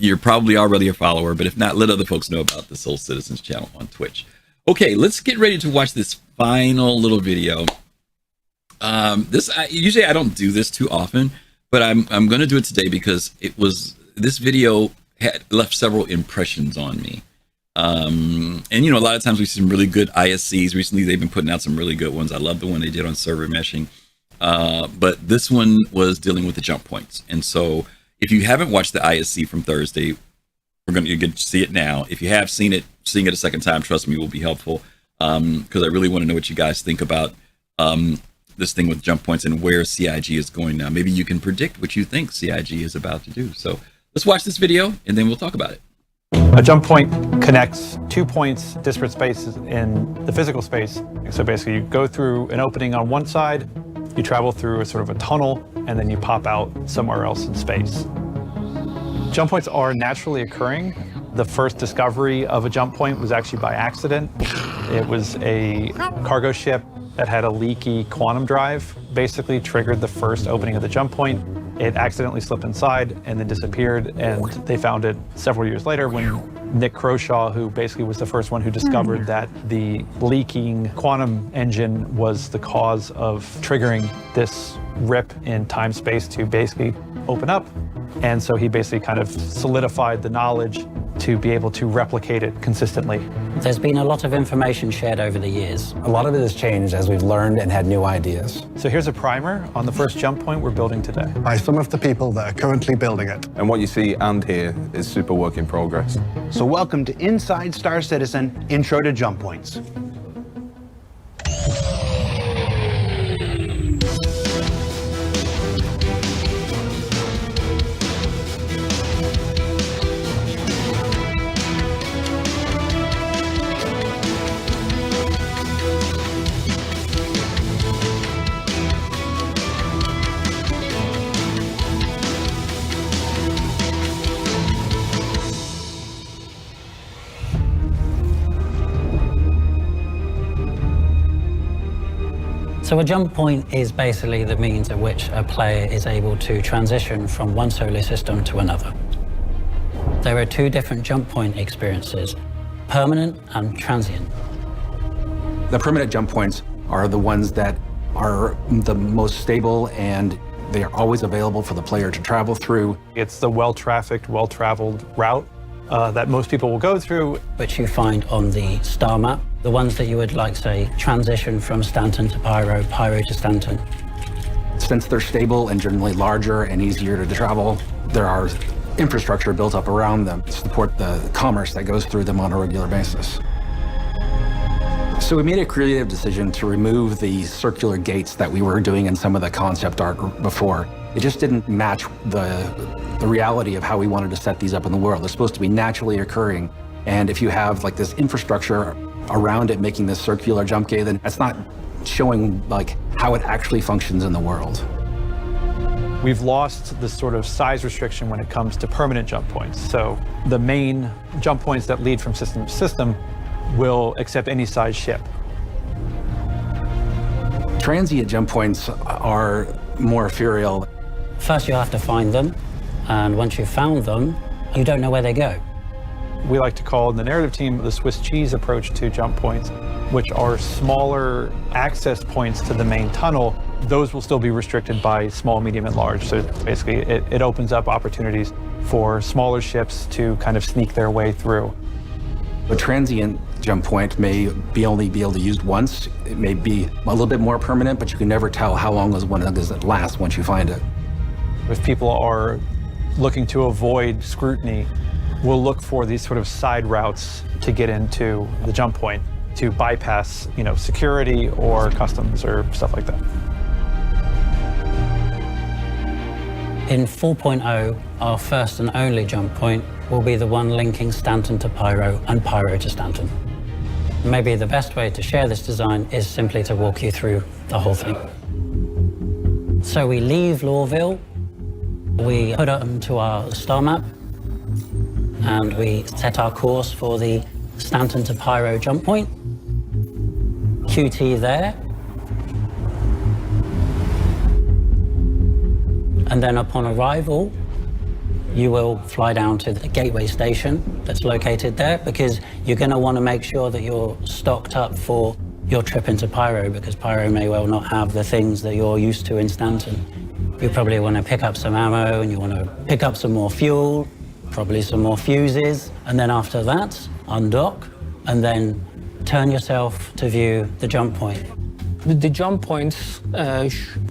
you're probably already a follower, but if not, let other folks know about the Soul Citizens channel on Twitch. Okay, let's get ready to watch this final little video. Usually I don't do this too often, but I'm going to do it today because this video had left several impressions on me. And a lot of times we see some really good ISCs. Recently, they've been putting out some really good ones. I love the one they did on server meshing. But this one was dealing with the jump points. And so if you haven't watched the ISC from Thursday, you get to see it now. If you have seen it, seeing it a second time, trust me, will be helpful. Because I really want to know what you guys think about this thing with jump points and where CIG is going now. Maybe you can predict what you think CIG is about to do. So let's watch this video and then we'll talk about it. A jump point connects 2 points, disparate spaces in the physical space. So basically you go through an opening on one side, you travel through a sort of a tunnel, and then you pop out somewhere else in space. Jump points are naturally occurring. The first discovery of a jump point was actually by accident. It was a cargo ship that had a leaky quantum drive, basically triggered the first opening of the jump point. It accidentally slipped inside and then disappeared, and they found it several years later when Nick Croshaw, who basically was the first one who discovered that the leaking quantum engine was the cause of triggering this rip in time-space to basically open up. And so he basically kind of solidified the knowledge to be able to replicate it consistently. There's been a lot of information shared over the years. A lot of it has changed as we've learned and had new ideas. So here's a primer on the first jump point we're building today. By some of the people that are currently building it. And what you see and hear is super work in progress. So welcome to Inside Star Citizen Intro to Jump Points. So a jump point is basically the means at which a player is able to transition from one solar system to another. There are two different jump point experiences, permanent and transient. The permanent jump points are the ones that are the most stable, and they are always available for the player to travel through. It's the well-trafficked, well-traveled route that most people will go through. Which you find on the star map. The ones that you would like, say, transition from Stanton to Pyro, Pyro to Stanton. Since they're stable and generally larger and easier to travel, there are infrastructure built up around them to support the commerce that goes through them on a regular basis. So we made a creative decision to remove the circular gates that we were doing in some of the concept art before. It just didn't match the reality of how we wanted to set these up in the world. They're supposed to be naturally occurring. And if you have like this infrastructure around it making this circular jump gate, then that's not showing like how it actually functions in the world. We've lost this sort of size restriction when it comes to permanent jump points. So the main jump points that lead from system to system will accept any size ship. Transient jump points are more ethereal. First you have to find them, and once you've found them, you don't know where they go. We like to call in the narrative team the Swiss cheese approach to jump points, which are smaller access points to the main tunnel. Those will still be restricted by small, medium, and large. So basically it opens up opportunities for smaller ships to kind of sneak their way through. A transient jump point may only be able to use once. It may be a little bit more permanent, but you can never tell how long does it last once you find it. If people are looking to avoid scrutiny, we'll look for these sort of side routes to get into the jump point to bypass, security or customs or stuff like that. In 4.0, our first and only jump point will be the one linking Stanton to Pyro and Pyro to Stanton. Maybe the best way to share this design is simply to walk you through the whole thing. So we leave Lorville, we put it onto our star map, and we set our course for the Stanton to Pyro jump point. QT there. And then upon arrival, you will fly down to the gateway station that's located there, because you're going to want to make sure that you're stocked up for your trip into Pyro, because Pyro may well not have the things that you're used to in Stanton. You probably want to pick up some ammo, and you want to pick up some more fuel, probably some more fuses, and then after that, undock, and then turn yourself to view the jump point. The jump points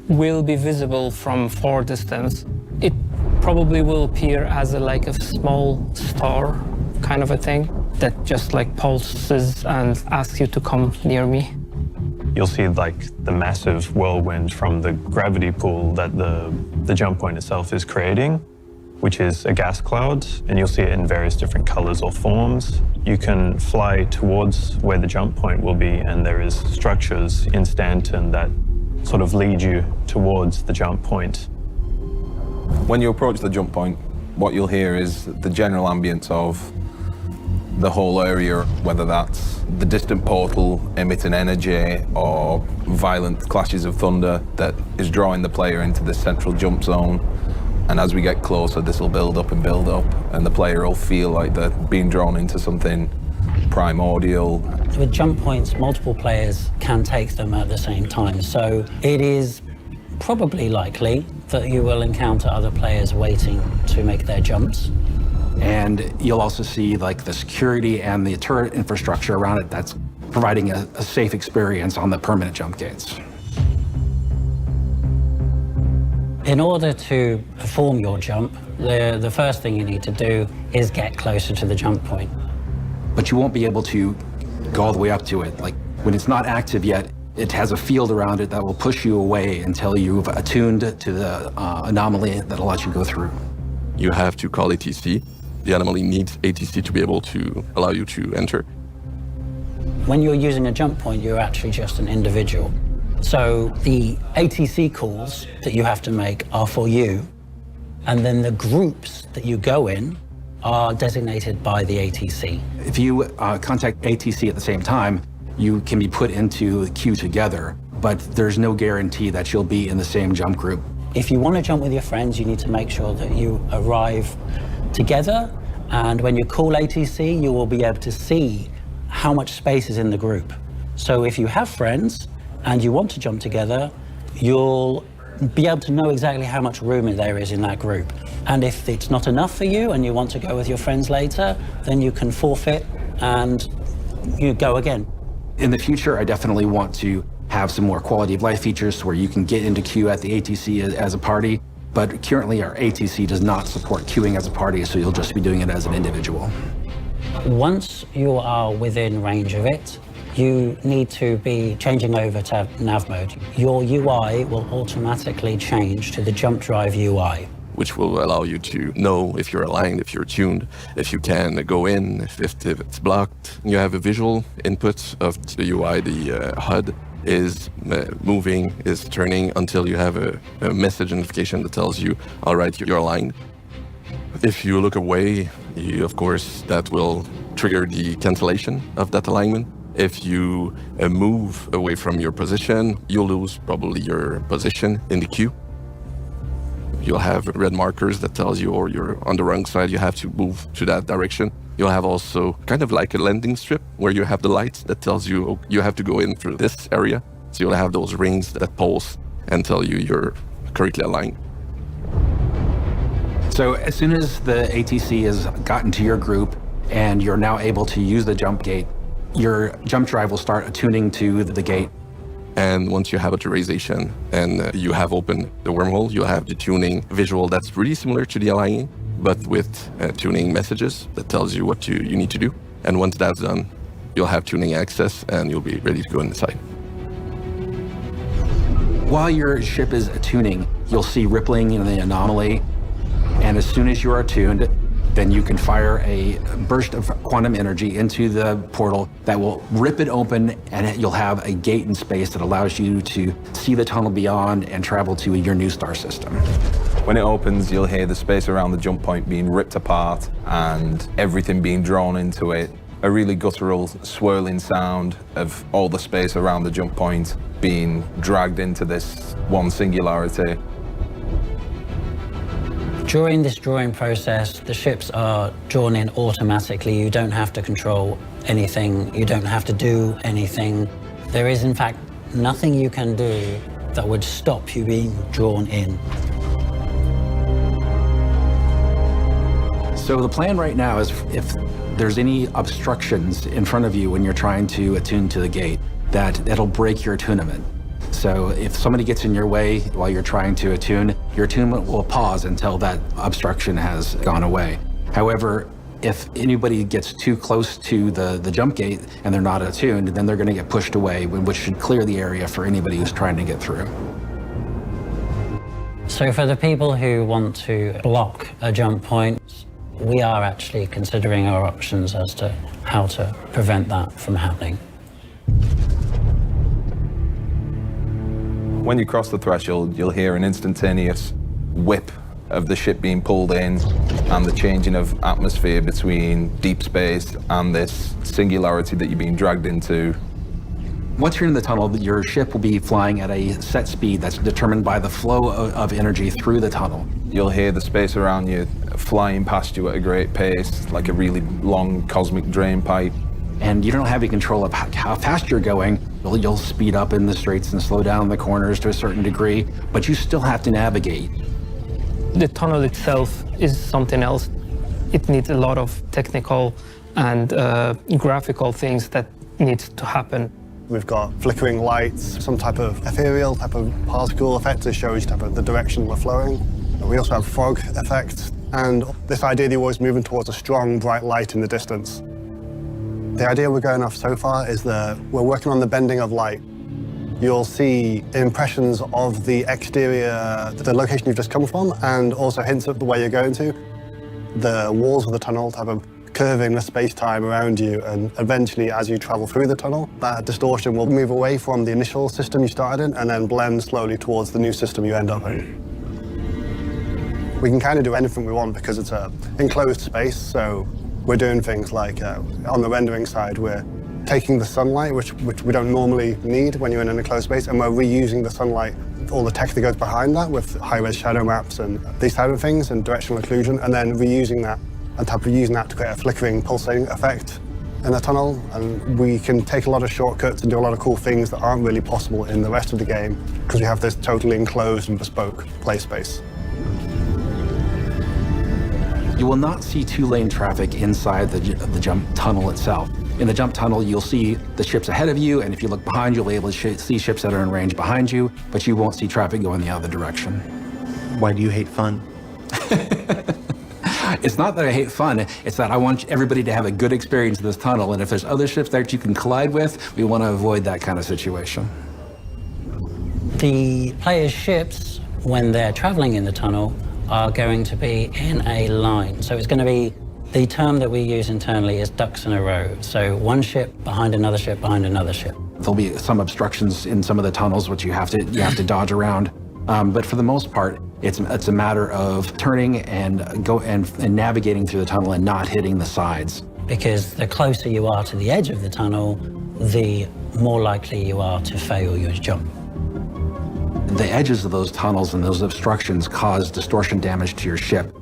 will be visible from far distance. It probably will appear as a small star kind of a thing that just pulses and asks you to come near me. You'll see the massive whirlwind from the gravity pool that the jump point itself is creating, which is a gas cloud, and you'll see it in various different colors or forms. You can fly towards where the jump point will be, and there is structures in Stanton that sort of lead you towards the jump point. When you approach the jump point, what you'll hear is the general ambience of the whole area, whether that's the distant portal emitting energy or violent clashes of thunder that is drawing the player into the central jump zone, And as we get closer, this will build up, and the player will feel like they're being drawn into something primordial. With jump points, multiple players can take them at the same time, so it is probably likely that you will encounter other players waiting to make their jumps. And you'll also see like the security and the turret infrastructure around it that's providing a safe experience on the permanent jump gates. In order to perform your jump, the first thing you need to do is get closer to the jump point. But you won't be able to go all the way up to it. Like when it's not active yet, it has a field around it that will push you away until you've attuned to the anomaly that'll let you go through. You have to call ATC. The anomaly needs ATC to be able to allow you to enter. When you're using a jump point, you're actually just an individual. So the ATC calls that you have to make are for you, and then the groups that you go in are designated by the ATC. If you contact ATC at the same time, you can be put into the queue together, but there's no guarantee that you'll be in the same jump group. If you want to jump with your friends, you need to make sure that you arrive together, and when you call ATC, you will be able to see how much space is in the group. So if you have friends and you want to jump together, you'll be able to know exactly how much room there is in that group. And if it's not enough for you and you want to go with your friends later, then you can forfeit and you go again. In the future, I definitely want to have some more quality of life features where you can get into queue at the ATC as a party, but currently our ATC does not support queuing as a party, so you'll just be doing it as an individual. Once you are within range of it, you need to be changing over to nav mode. Your UI will automatically change to the jump drive UI, which will allow you to know if you're aligned, if you're tuned, if you can go in, if it's blocked. You have a visual input of the UI. The HUD is moving, is turning until you have a message notification that tells you, all right, you're aligned. If you look away, of course, that will trigger the cancellation of that alignment. If you move away from your position, you'll lose probably your position in the queue. You'll have red markers that tells you, or you're on the wrong side, you have to move to that direction. You'll have also kind of like a landing strip where you have the lights that tells you, oh, you have to go in through this area. So you'll have those rings that pulse and tell you you're correctly aligned. So as soon as the ATC has gotten to your group and you're now able to use the jump gate, your jump drive will start attuning to the gate. And once you have authorization and you have opened the wormhole, you'll have the tuning visual that's really similar to the aligning, but with tuning messages that tells you what you need to do. And once that's done, you'll have tuning access and you'll be ready to go inside. While your ship is attuning, you'll see rippling in the anomaly. And as soon as you are attuned, then you can fire a burst of quantum energy into the portal that will rip it open, and you'll have a gate in space that allows you to see the tunnel beyond and travel to your new star system. When it opens, you'll hear the space around the jump point being ripped apart and everything being drawn into it. A really guttural, swirling sound of all the space around the jump point being dragged into this one singularity. During this drawing process, the ships are drawn in automatically. You don't have to control anything. You don't have to do anything. There is, in fact, nothing you can do that would stop you being drawn in. So the plan right now is if there's any obstructions in front of you when you're trying to attune to the gate, that'll break your attunement. So if somebody gets in your way while you're trying to attune, your attunement will pause until that obstruction has gone away. However, if anybody gets too close to the jump gate and they're not attuned, then they're going to get pushed away, which should clear the area for anybody who's trying to get through. So for the people who want to block a jump point, we are actually considering our options as to how to prevent that from happening. When you cross the threshold, you'll hear an instantaneous whip of the ship being pulled in and the changing of atmosphere between deep space and this singularity that you're being dragged into. Once you're in the tunnel, your ship will be flying at a set speed that's determined by the flow of energy through the tunnel. You'll hear the space around you flying past you at a great pace, like a really long cosmic drain pipe. And you don't have any control of how fast you're going. You'll speed up in the straights and slow down in the corners to a certain degree, but you still have to navigate. The tunnel itself is something else. It needs a lot of technical and graphical things that needs to happen. We've got flickering lights, some type of ethereal type of particle effect to show you type of the direction we're flowing. We also have fog effects, and this idea that you're always moving towards a strong, bright light in the distance. The idea we're going off so far is that we're working on the bending of light. You'll see impressions of the exterior, the location you've just come from, and also hints at the way you're going to. The walls of the tunnel type of curving the space-time around you, and eventually as you travel through the tunnel, that distortion will move away from the initial system you started in and then blend slowly towards the new system you end up in. We can kind of do anything we want because it's an enclosed space, so we're doing things like, on the rendering side, we're taking the sunlight, which we don't normally need when you're in an enclosed space, and we're reusing the sunlight, all the tech that goes behind that with high-res shadow maps and these type of things and directional occlusion, and then reusing that using that to create a flickering, pulsating effect in the tunnel. And we can take a lot of shortcuts and do a lot of cool things that aren't really possible in the rest of the game because we have this totally enclosed and bespoke play space. You will not see two-lane traffic inside the jump tunnel itself. In the jump tunnel, you'll see the ships ahead of you, and if you look behind, you'll be able to see ships that are in range behind you, but you won't see traffic going the other direction. Why do you hate fun? It's not that I hate fun, it's that I want everybody to have a good experience in this tunnel, and if there's other ships that you can collide with, we want to avoid that kind of situation. The players' ships, when they're traveling in the tunnel, are going to be in a line. So it's going to be, the term that we use internally is ducks in a row. So one ship behind another ship behind another ship. There'll be some obstructions in some of the tunnels which you have to dodge around. But for the most part, it's a matter of turning and navigating through the tunnel and not hitting the sides. Because the closer you are to the edge of the tunnel, the more likely you are to fail your jump. The edges of those tunnels and those obstructions cause distortion damage to your ship.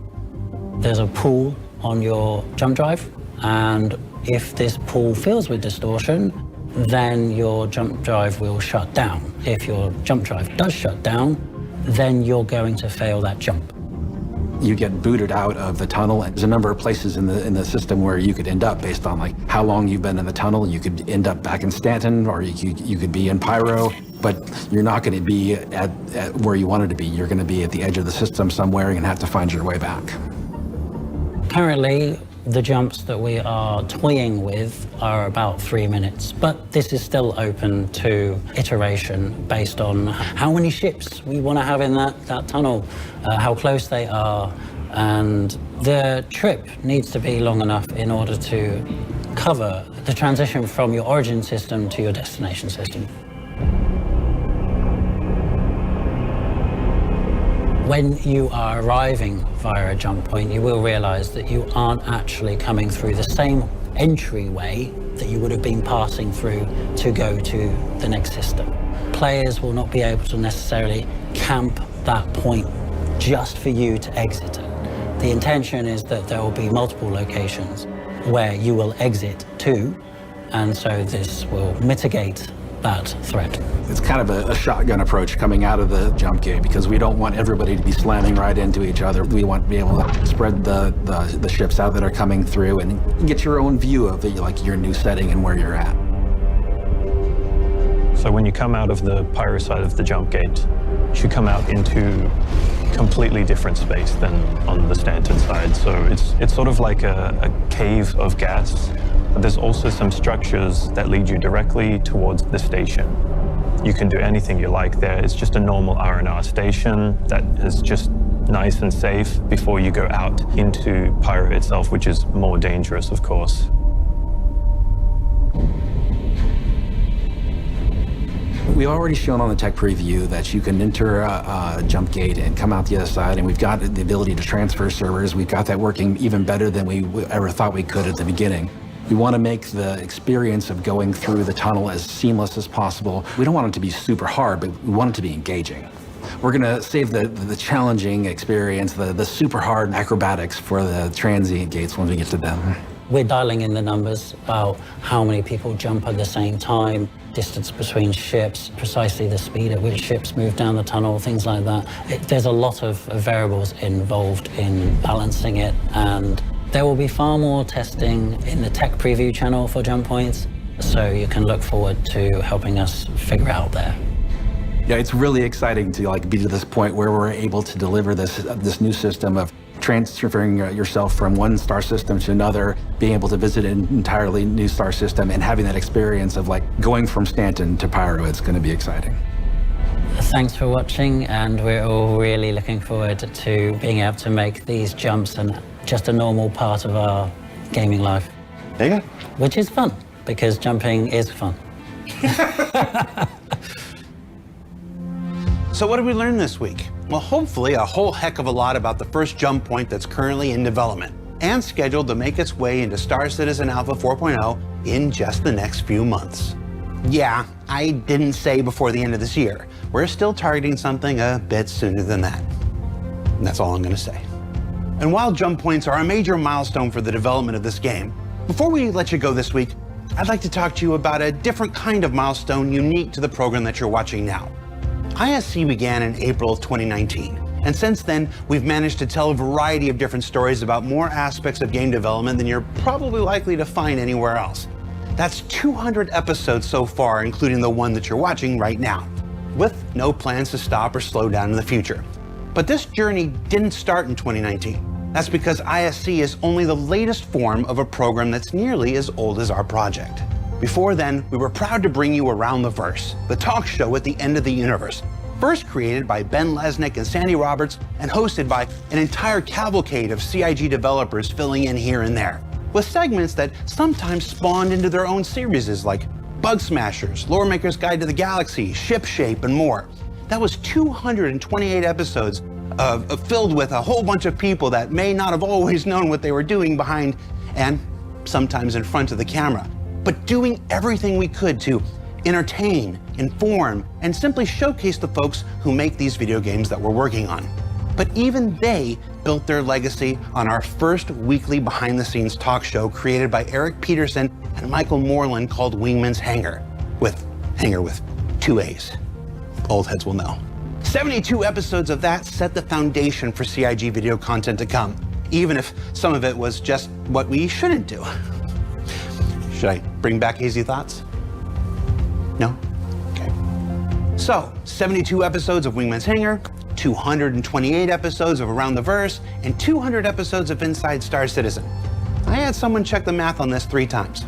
There's a pool on your jump drive, and if this pool fills with distortion, then your jump drive will shut down. If your jump drive does shut down, then you're going to fail that jump. You get booted out of the tunnel, and there's a number of places in the system where you could end up based on like how long you've been in the tunnel. You could end up back in Stanton, or you could be in Pyro, but you're not going to be at where you wanted to be. You're going to be at the edge of the system somewhere and have to find your way back. Currently, the jumps that we are toying with are about 3 minutes, but this is still open to iteration based on how many ships we want to have in that tunnel, how close they are, and the trip needs to be long enough in order to cover the transition from your origin system to your destination system. When you are arriving via a jump point, you will realize that you aren't actually coming through the same entryway that you would have been passing through to go to the next system. Players will not be able to necessarily camp that point just for you to exit it. The intention is that there will be multiple locations where you will exit to, and so this will mitigate that threat. It's kind of a shotgun approach coming out of the jump gate because we don't want everybody to be slamming right into each other. We want to be able to spread the ships out that are coming through and get your own view of your new setting and where you're at. So when you come out of the Pyro side of the jump gate, you should come out into completely different space than on the Stanton side. So it's sort of like a cave of gas. There's also some structures that lead you directly towards the station. You can do anything you like there. It's just a normal R&R station that is just nice and safe before you go out into Pyro itself, which is more dangerous, of course. We've already shown on the tech preview that you can enter a jump gate and come out the other side, and we've got the ability to transfer servers. We've got that working even better than we ever thought we could at the beginning. We want to make the experience of going through the tunnel as seamless as possible. We don't want it to be super hard, but we want it to be engaging. We're going to save the challenging experience, the super hard acrobatics for the transient gates when we get to them. We're dialing in the numbers about how many people jump at the same time, distance between ships, precisely the speed at which ships move down the tunnel, things like that. There's a lot of variables involved in balancing it, and there will be far more testing in the tech preview channel for jump points, so you can look forward to helping us figure out there. Yeah, it's really exciting to be to this point where we're able to deliver this new system of transferring yourself from one star system to another, being able to visit an entirely new star system, and having that experience of going from Stanton to Pyro. It's going to be exciting. Thanks for watching, and we're all really looking forward to being able to make these jumps and just a normal part of our gaming life. There you go. Which is fun, because jumping is fun. So what did we learn this week? Well, hopefully a whole heck of a lot about the first jump point that's currently in development and scheduled to make its way into Star Citizen Alpha 4.0 in just the next few months. Yeah, I didn't say before the end of this year. We're still targeting something a bit sooner than that. And that's all I'm gonna say. And while jump points are a major milestone for the development of this game, before we let you go this week, I'd like to talk to you about a different kind of milestone unique to the program that you're watching now. ISC began in April of 2019, and since then, we've managed to tell a variety of different stories about more aspects of game development than you're probably likely to find anywhere else. That's 200 episodes so far, including the one that you're watching right now, with no plans to stop or slow down in the future. But this journey didn't start in 2019. That's because ISC is only the latest form of a program that's nearly as old as our project. Before then, we were proud to bring you Around the Verse, the talk show at the end of the universe, first created by Ben Lesnick and Sandy Roberts and hosted by an entire cavalcade of CIG developers filling in here and there, with segments that sometimes spawned into their own series like Bug Smashers, Lore Maker's Guide to the Galaxy, Ship Shape, and more. That was 228 episodes filled with a whole bunch of people that may not have always known what they were doing behind and sometimes in front of the camera, but doing everything we could to entertain, inform, and simply showcase the folks who make these video games that we're working on. But even they built their legacy on our first weekly behind-the-scenes talk show created by Eric Peterson and Michael Moreland called Wingman's Hangar, with Hangar with 2 A's. Old heads will know. 72 episodes of that set the foundation for CIG video content to come, even if some of it was just what we shouldn't do. Should I bring back Hazy Thoughts? No? Okay. So, 72 episodes of Wingman's Hangar, 228 episodes of Around the Verse, and 200 episodes of Inside Star Citizen. I had someone check the math on this 3 times.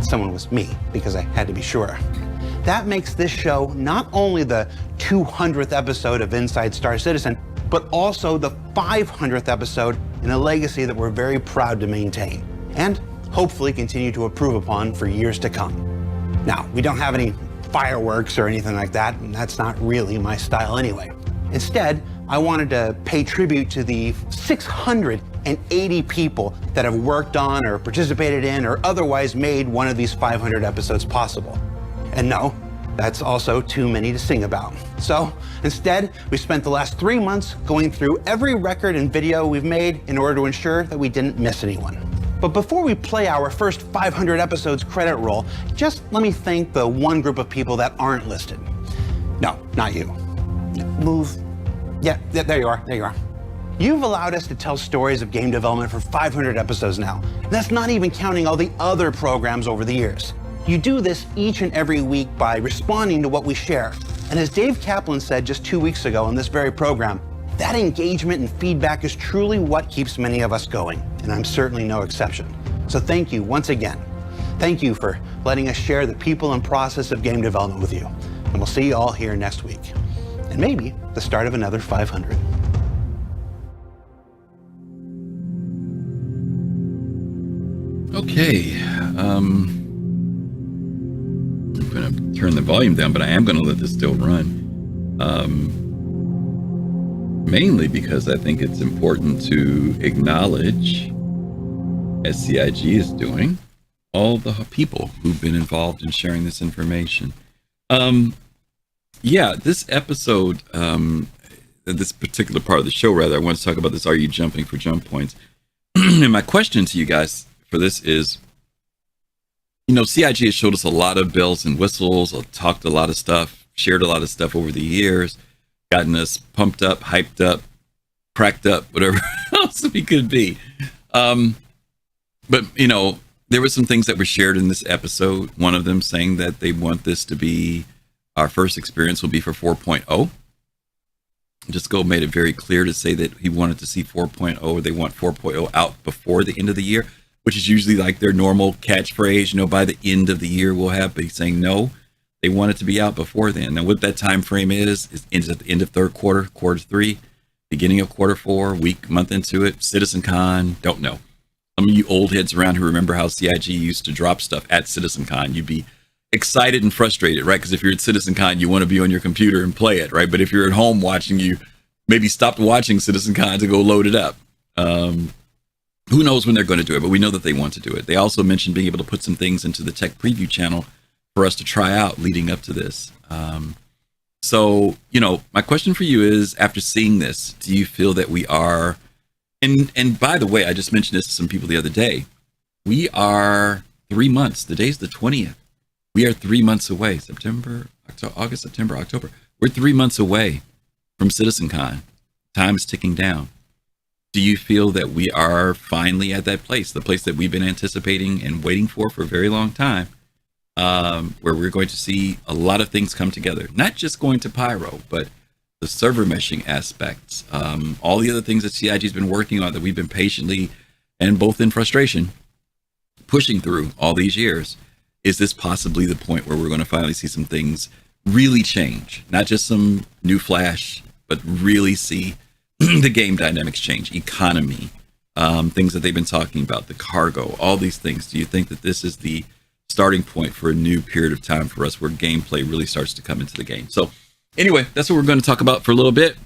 Someone was me, because I had to be sure. That makes this show not only the 200th episode of Inside Star Citizen, but also the 500th episode in a legacy that we're very proud to maintain, and hopefully continue to improve upon for years to come. Now, we don't have any fireworks or anything like that, and that's not really my style anyway. Instead, I wanted to pay tribute to the 680 people that have worked on or participated in or otherwise made one of these 500 episodes possible. And no, that's also too many to sing about. So instead, we spent the last 3 months going through every record and video we've made in order to ensure that we didn't miss anyone. But before we play our first 500 episodes credit roll, just let me thank the one group of people that aren't listed. No, not you. Move. Yeah, there you are, there you are. You've allowed us to tell stories of game development for 500 episodes now. And that's not even counting all the other programs over the years. You do this each and every week by responding to what we share. And as Dave Kaplan said just 2 weeks ago on this very program, that engagement and feedback is truly what keeps many of us going, and I'm certainly no exception. So thank you once again. Thank you for letting us share the people and process of game development with you. And we'll see you all here next week. And maybe the start of another 500. Okay, I'm going to turn the volume down, but I am going to let this still run. Mainly because I think it's important to acknowledge as CIG is doing, all the people who've been involved in sharing this information. Yeah, this episode, this particular part of the show, rather, I want to talk about this. Are you jumping for jump points? And my question to you guys for this is, CIG has showed us a lot of bells and whistles, talked a lot of stuff, shared a lot of stuff over the years, gotten us pumped up, hyped up, cracked up, whatever else we could be. But, there were some things that were shared in this episode. One of them saying that they want this to be, our first experience will be for 4.0. Disco made it very clear to say that he wanted to see 4.0, or they want 4.0 out before the end of the year, which is usually like their normal catchphrase, by the end of the year we'll have, but he's saying no, they want it to be out before then. Now what that time frame is at the end of third quarter, quarter 3, beginning of quarter 4, month into it, CitizenCon, don't know. Some of you old heads around who remember how CIG used to drop stuff at CitizenCon, you'd be excited and frustrated, right? Because if you're at CitizenCon, you want to be on your computer and play it, right? But if you're at home watching, you maybe stopped watching CitizenCon to go load it up. Who knows when they're going to do it, but we know that they want to do it. They also mentioned being able to put some things into the tech preview channel for us to try out leading up to this. So, my question for you is, after seeing this, do you feel that we are, and by the way, I just mentioned this to some people the other day, we are 3 months, the day's the 20th. We are 3 months away, August, September, October. We're 3 months away from CitizenCon. Time is ticking down. Do you feel that we are finally at that place, the place that we've been anticipating and waiting for a very long time, where we're going to see a lot of things come together? Not just going to Pyro, but the server meshing aspects, all the other things that CIG has been working on that we've been patiently and both in frustration pushing through all these years. Is this possibly the point where we're going to finally see some things really change? Not just some new flash, but really see the game dynamics change, economy, things that they've been talking about, the cargo, all these things. Do you think that this is the starting point for a new period of time for us where gameplay really starts to come into the game? So anyway, that's what we're going to talk about for a little bit.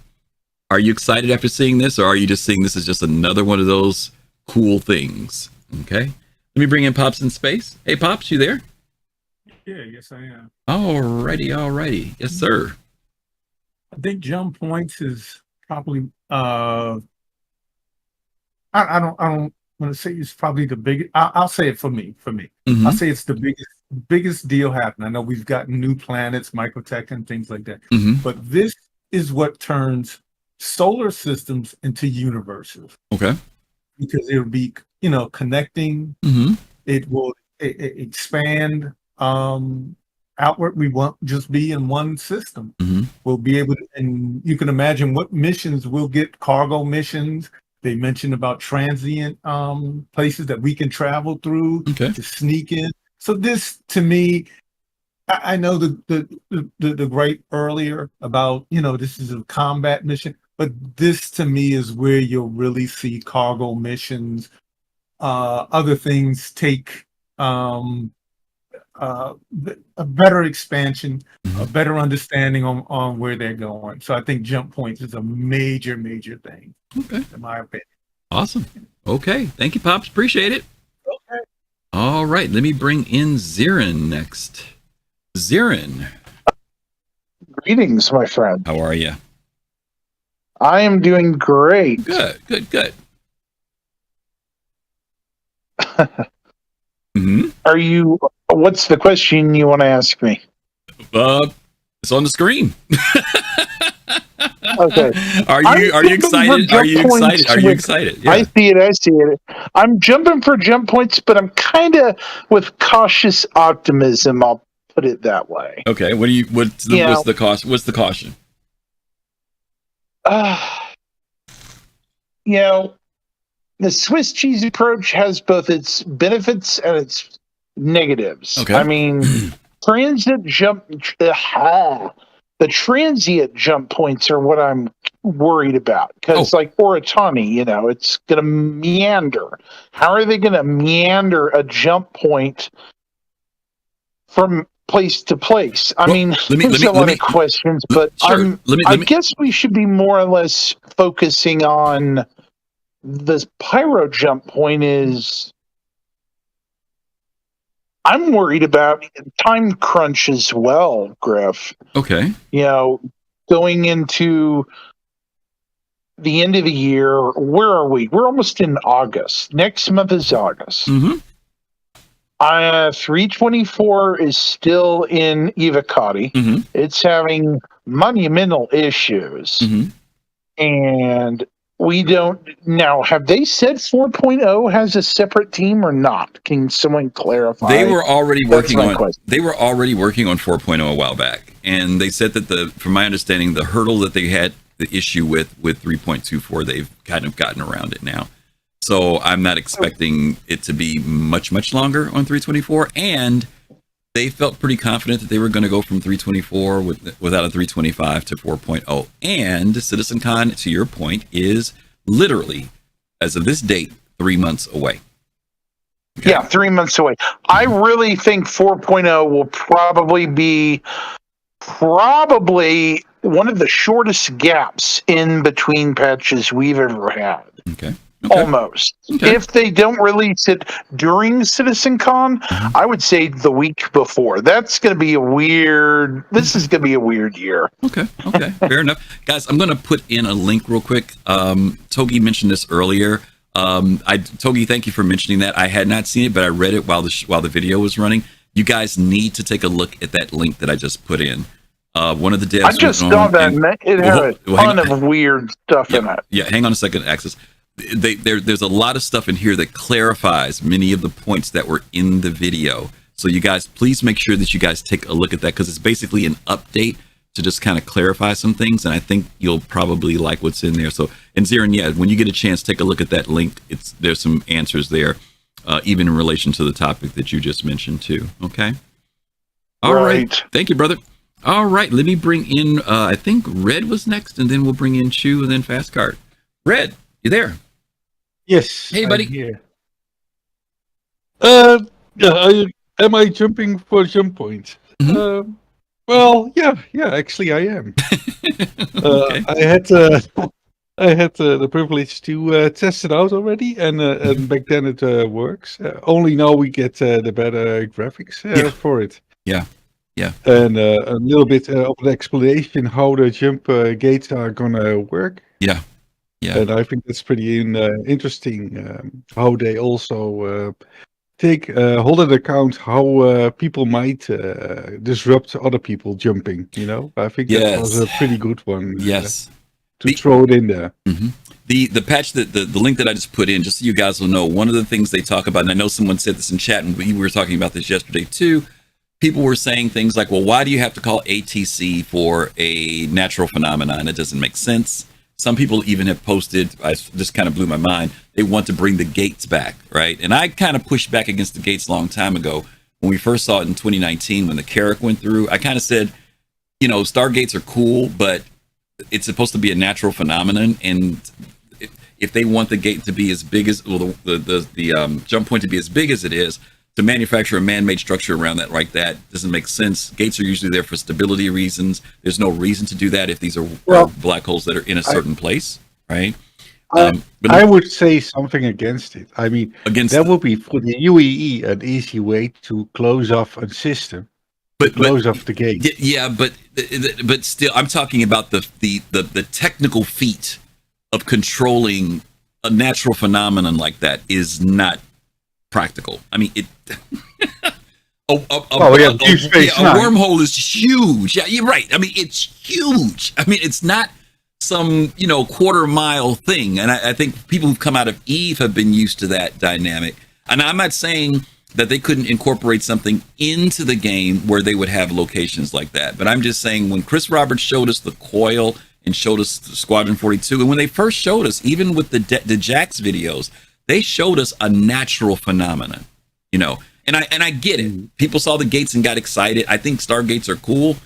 Are you excited after seeing this, or are you just seeing this as just another one of those cool things? Okay. Let me bring in Pops in space. Hey, Pops, you there? Yeah, yes, I am. Alrighty. Yes, sir. I think jump points is probably, I don't want to say it's probably the biggest. I'll say it for me. Mm-hmm. I'll say it's the biggest deal happening. I know we've gotten new planets, microtech, and things like that. Mm-hmm. But this is what turns solar systems into universes. Okay. Because it'll be, connecting. Mm-hmm. It will expand outward. We won't just be in one system. Mm-hmm. We'll be able to, and you can imagine what missions we'll get. Cargo missions. They mentioned about transient places that we can travel through to sneak in. So this, to me, I know the great earlier about, this is a combat mission, but this to me is where you'll really see cargo missions, other things take a better expansion, a better understanding on where they're going. So I think jump points is a major thing. Okay. In my opinion. Awesome. Okay. Thank you, Pops. Appreciate it. Okay. All right. Let me bring in Zirin next. Zirin. Greetings, my friend. How are you? I am doing great. Good. Mm-hmm. Are you? What's the question you want to ask me? It's on the screen. Okay. Are you excited? Are you excited? Yeah. I see it. I'm jumping for jump points, but I'm kind of with cautious optimism. I'll put it that way. Okay. What's the caution? What's the caution? The Swiss cheese approach has both its benefits and its negatives. Okay. I mean, the transient jump points are what I'm worried about, because like Oratani, it's going to meander. How are they going to meander a jump point from place to place? I mean, there's a lot of questions, but I guess we should be more or less focusing on the pyro jump point is I'm worried about time crunch as well, Griff. Okay. Going into the end of the year, where are we? We're almost in August. Next month is August. 324 is still in Evocati. It's having monumental issues. And we don't now. Have they said 4.0 has a separate team or not? Can someone clarify? They were already working on. They were already working on 4.0 a while back, and they said that from my understanding, the hurdle that they had the issue with 3.24, they've kind of gotten around it now. So I'm not expecting it to be much longer on 324, and they felt pretty confident that they were going to go from 324 without a 325 to 4.0. And CitizenCon, to your point, is literally, as of this date, 3 months away. Okay. Yeah, 3 months away. I really think 4.0 will probably be one of the shortest gaps in between patches we've ever had. Okay. Almost. Okay. If they don't release it during CitizenCon, I would say the week before. This is going to be a weird year. Okay. Fair enough. Guys, I'm going to put in a link real quick. Togi mentioned this earlier. Togi, thank you for mentioning that. I had not seen it, but I read it while the video was running. You guys need to take a look at that link that I just put in. One of the devs. I just saw that. It had a ton of weird stuff in it. Yeah, hang on a second, Axis. There's a lot of stuff in here that clarifies many of the points that were in the video. So you guys, please make sure that you guys take a look at that, because it's basically an update to just kind of clarify some things. And I think you'll probably like what's in there. So, and Zarin, yeah, when you get a chance, take a look at that link. There's some answers there, even in relation to the topic that you just mentioned too. Okay. All right. Thank you, brother. All right. Let me bring in, I think Red was next, and then we'll bring in Chu and then Fast Card. Red, you there? Yes. Hey, buddy. Here. Am I jumping for jump points? Well, yeah. Actually, I am. Okay. I had the privilege to test it out already, and back then it works. Only now we get the better graphics for it. Yeah. And a little bit of an explanation how the jump gates are gonna work. Yeah. And I think that's pretty interesting how they also hold into account how people might disrupt other people jumping. I think that was a pretty good one. Yes. To throw it in there. The patch the link that I just put in, just so you guys will know, one of the things they talk about, and I know someone said this in chat, and we were talking about this yesterday too. People were saying things like, well, why do you have to call ATC for a natural phenomenon? It doesn't make sense. Some people even have posted, just kind of blew my mind, they want to bring the gates back, right? And I kind of pushed back against the gates a long time ago. When we first saw it in 2019, when the Carrack went through, I kind of said, Stargates are cool, but it's supposed to be a natural phenomenon. And if they want the gate to be as big as, the jump point to be as big as it is, to manufacture a man-made structure around that like that doesn't make sense. Gates are usually there for stability reasons. There's no reason to do that if these are black holes that are in a certain place, right? But I would say something against it. I mean, that would be for the UEE an easy way to close off a system, close off the gate. Yeah, but still, I'm talking about the technical feat of controlling a natural phenomenon like that is not practical. I mean, a wormhole is huge. Yeah, you're right. I mean, it's huge. I mean, it's not some quarter mile thing. And I think people who've come out of Eve have been used to that dynamic. And I'm not saying that they couldn't incorporate something into the game where they would have locations like that. But I'm just saying, when Chris Roberts showed us the coil and showed us the Squadron 42, and when they first showed us, even with the Jax videos, they showed us a natural phenomenon, and I get it. People saw the gates and got excited. I think Stargates are cool.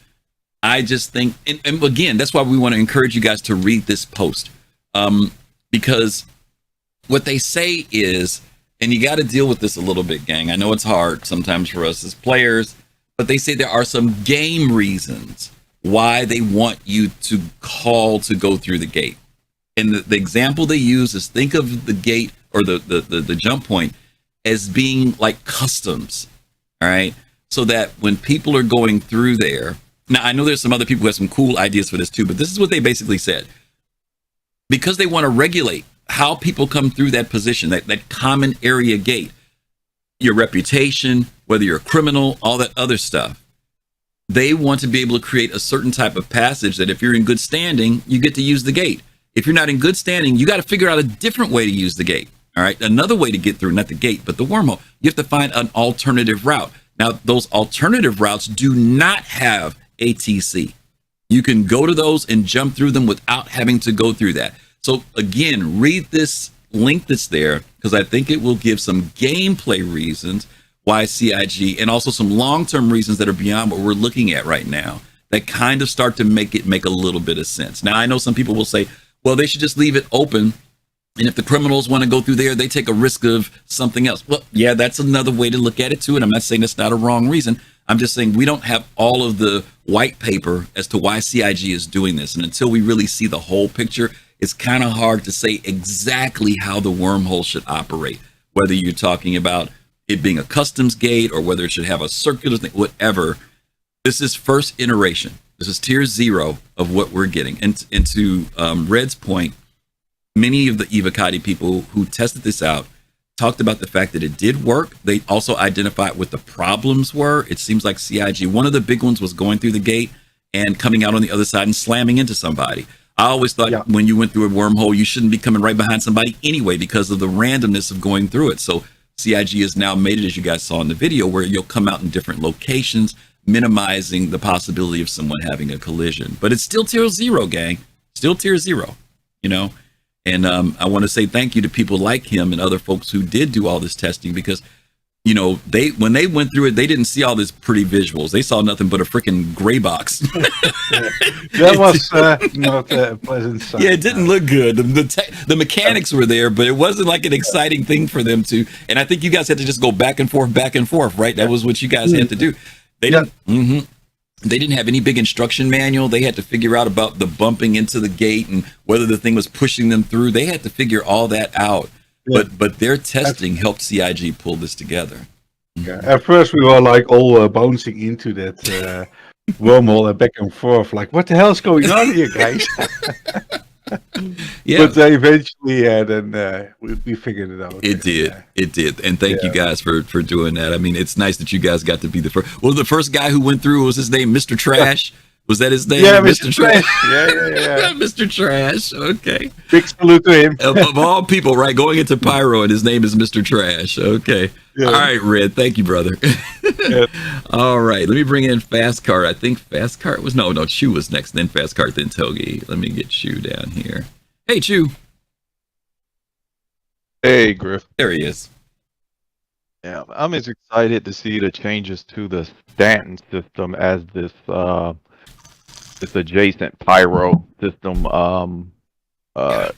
I just think, and again, that's why we want to encourage you guys to read this post, because what they say is, and you got to deal with this a little bit, gang. I know it's hard sometimes for us as players, but they say there are some game reasons why they want you to call to go through the gate. And the example they use is, think of the gate or the jump point as being like customs, All right. So that when people are going through there, now I know there's some other people who have some cool ideas for this too, but this is what they basically said. Because they want to regulate how people come through that position, that common area gate, your reputation, whether you're a criminal, all that other stuff. They want to be able to create a certain type of passage that if you're in good standing, you get to use the gate. If you're not in good standing, you got to figure out a different way to use the gate. All right. Another way to get through, not the gate, but the wormhole. You have to find an alternative route. Now, those alternative routes do not have ATC. You can go to those and jump through them without having to go through that. So again, read this link that's there, because I think it will give some gameplay reasons why CIG, and also some long-term reasons that are beyond what we're looking at right now, that kind of start to make a little bit of sense. Now, I know some people will say, well, they should just leave it open, and if the criminals want to go through there, they take a risk of something else. Well, yeah, that's another way to look at it too, and I'm not saying that's not a wrong reason. I'm just saying we don't have all of the white paper as to why CIG is doing this, and until we really see the whole picture, it's kind of hard to say exactly how the wormhole should operate, whether you're talking about it being a customs gate or whether it should have a circular thing, whatever. This is first iteration. This is tier 0 of what we're getting. And to Red's point, many of the Evocati people who tested this out talked about the fact that it did work. They also identified what the problems were. It seems like CIG, one of the big ones was going through the gate and coming out on the other side and slamming into somebody. I always thought when you went through a wormhole, you shouldn't be coming right behind somebody anyway because of the randomness of going through it. So CIG has now made it, as you guys saw in the video, where you'll come out in different locations, minimizing the possibility of someone having a collision. But it's still tier 0, gang. Still tier 0, you know? And I want to say thank you to people like him and other folks who did do all this testing, because, you know, when they went through it, they didn't see all these pretty visuals. They saw nothing but a freaking gray box. That was not a pleasant sight. Yeah, it didn't look good. The mechanics were there, but it wasn't like an exciting thing for them to. And I think you guys had to just go back and forth, right? That was what you guys had to do. They didn't. They didn't have any big instruction manual. They had to figure out about the bumping into the gate and whether the thing was pushing them through. They had to figure all that out. Yeah. But their testing helped CIG pull this together. Yeah. At first, we were like all bouncing into that wormhole and back and forth, like, what the hell's going on here, guys? Yeah. But they eventually then we figured it out. It did. And thank you guys for doing that. I mean, it's nice that you guys got to be the first. Well, the first guy who went through, was his name Mr. Trash? Was that his name? Yeah, Mr. Trash. Yeah. Mr. Trash. Okay. Big salute to him. Of all people, right? Going into Pyro, and his name is Mr. Trash. Okay. Yeah. All right, Red. Thank you, brother. Yeah. All right. Let me bring in Fast Cart. I think Fast Cart was no. Chew was next. Then Fast Cart. Then Togi. Let me get Chew down here. Hey, Chew. Hey, Griff. There he is. Yeah, I'm as excited to see the changes to the Stanton system as this adjacent Pyro system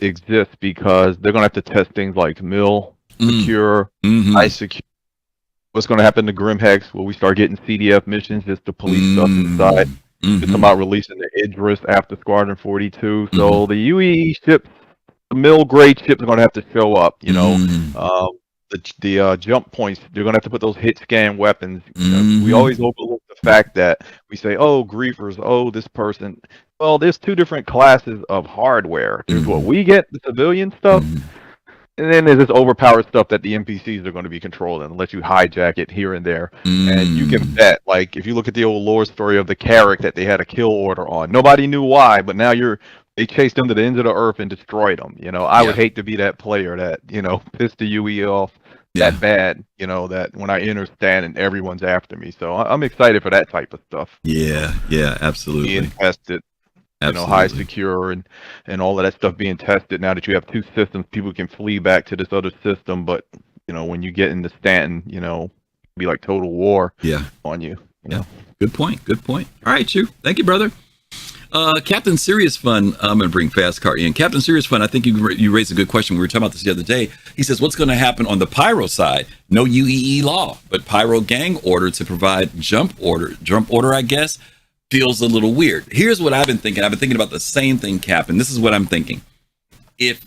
exists, because they're gonna have to test things like mill secure, high secure. What's gonna happen to Grimhex? Will we start getting CDF missions just to police stuff inside? To come out releasing the Idris after Squadron 42. So the UE ships, the mill grade ships, are gonna have to show up. You know, the jump points, they're gonna have to put those hit scan weapons. You know, we always overlook the fact that we say, oh, griefers, oh, this person. Well, there's two different classes of hardware. There's what we get, the civilian stuff, and then there's this overpowered stuff that the NPCs are going to be controlling unless you hijack it here and there. And you can bet, like, if you look at the old lore story of the Carrack that they had a kill order on, nobody knew why, but now they chased them to the ends of the earth and destroyed them. You know, I would hate to be that player that, you know, pissed the UE off that bad, you know, that when I enter stand and everyone's after me. So I'm excited for that type of stuff. Yeah, absolutely. Being tested, you know, high secure and all of that stuff being tested. Now that you have two systems, people can flee back to this other system. But, you know, when you get into Stanton, you know, it'll be like total war on you. You know? Good point. All right, Chew. Thank you, brother. Captain Serious Fun, I'm going to bring Fast Car in. Captain Serious Fun, I think you raised a good question. We were talking about this the other day. He says, what's going to happen on the Pyro side? No UEE law, but Pyro gang order to provide jump order, I guess, feels a little weird. Here's what I've been thinking. I've been thinking about the same thing, Cap, and this is what I'm thinking. If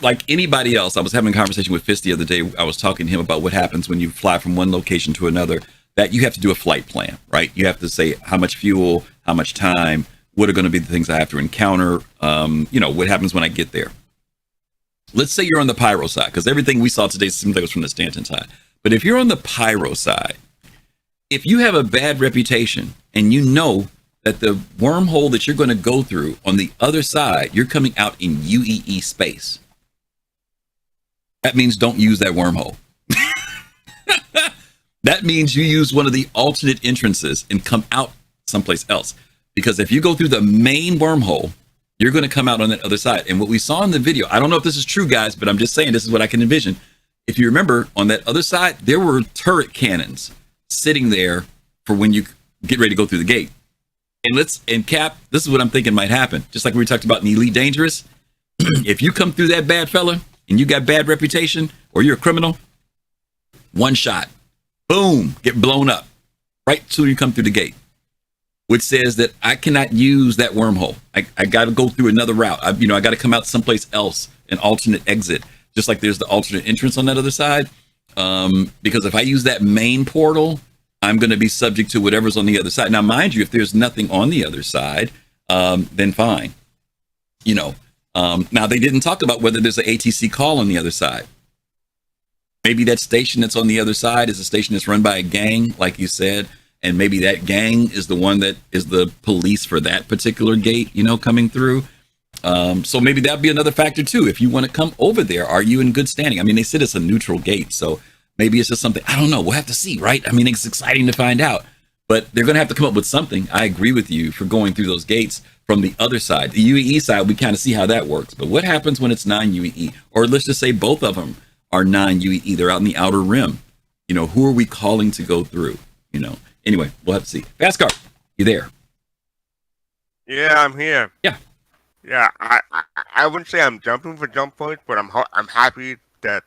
like anybody else, I was having a conversation with Fist the other day. I was talking to him about what happens when you fly from one location to another, that you have to do a flight plan, right? You have to say how much fuel, how much time, what are going to be the things I have to encounter, what happens when I get there. Let's say you're on the pyro side, because everything we saw today seems like it was from the Stanton side. But if you're on the pyro side, if you have a bad reputation and you know that the wormhole that you're going to go through on the other side, you're coming out in UEE space. That means don't use that wormhole. That means you use one of the alternate entrances and come out someplace else. Because if you go through the main wormhole, you're going to come out on that other side. And what we saw in the video, I don't know if this is true, guys, but I'm just saying this is what I can envision. If you remember, on that other side, there were turret cannons sitting there for when you get ready to go through the gate. And Cap, this is what I'm thinking might happen. Just like we talked about in Elite Dangerous. If you come through that bad fella and you got bad reputation or you're a criminal, one shot, boom, get blown up right till you come through the gate, which says that I cannot use that wormhole. I got to go through another route. I got to come out someplace else, an alternate exit, just like there's the alternate entrance on that other side. Because if I use that main portal, I'm going to be subject to whatever's on the other side. Now, mind you, if there's nothing on the other side, then fine. Now they didn't talk about whether there's an ATC call on the other side. Maybe that station that's on the other side is a station that's run by a gang, like you said, and maybe that gang is the one that is the police for that particular gate, coming through. So maybe that'd be another factor too. If you want to come over there, are you in good standing? I mean, they said it's a neutral gate, so maybe it's just something, I don't know. We'll have to see, right? I mean, it's exciting to find out, but they're going to have to come up with something. I agree with you for going through those gates from the other side. The UEE side, we kind of see how that works, but what happens when it's non-UEE? Or let's just say both of them are non-UEE. They're out in the outer rim. Who are we calling to go through? Anyway, we'll have to see. Fastcard, you there? Yeah, I'm here. Yeah. Yeah, I wouldn't say I'm jumping for jump points, but I'm happy that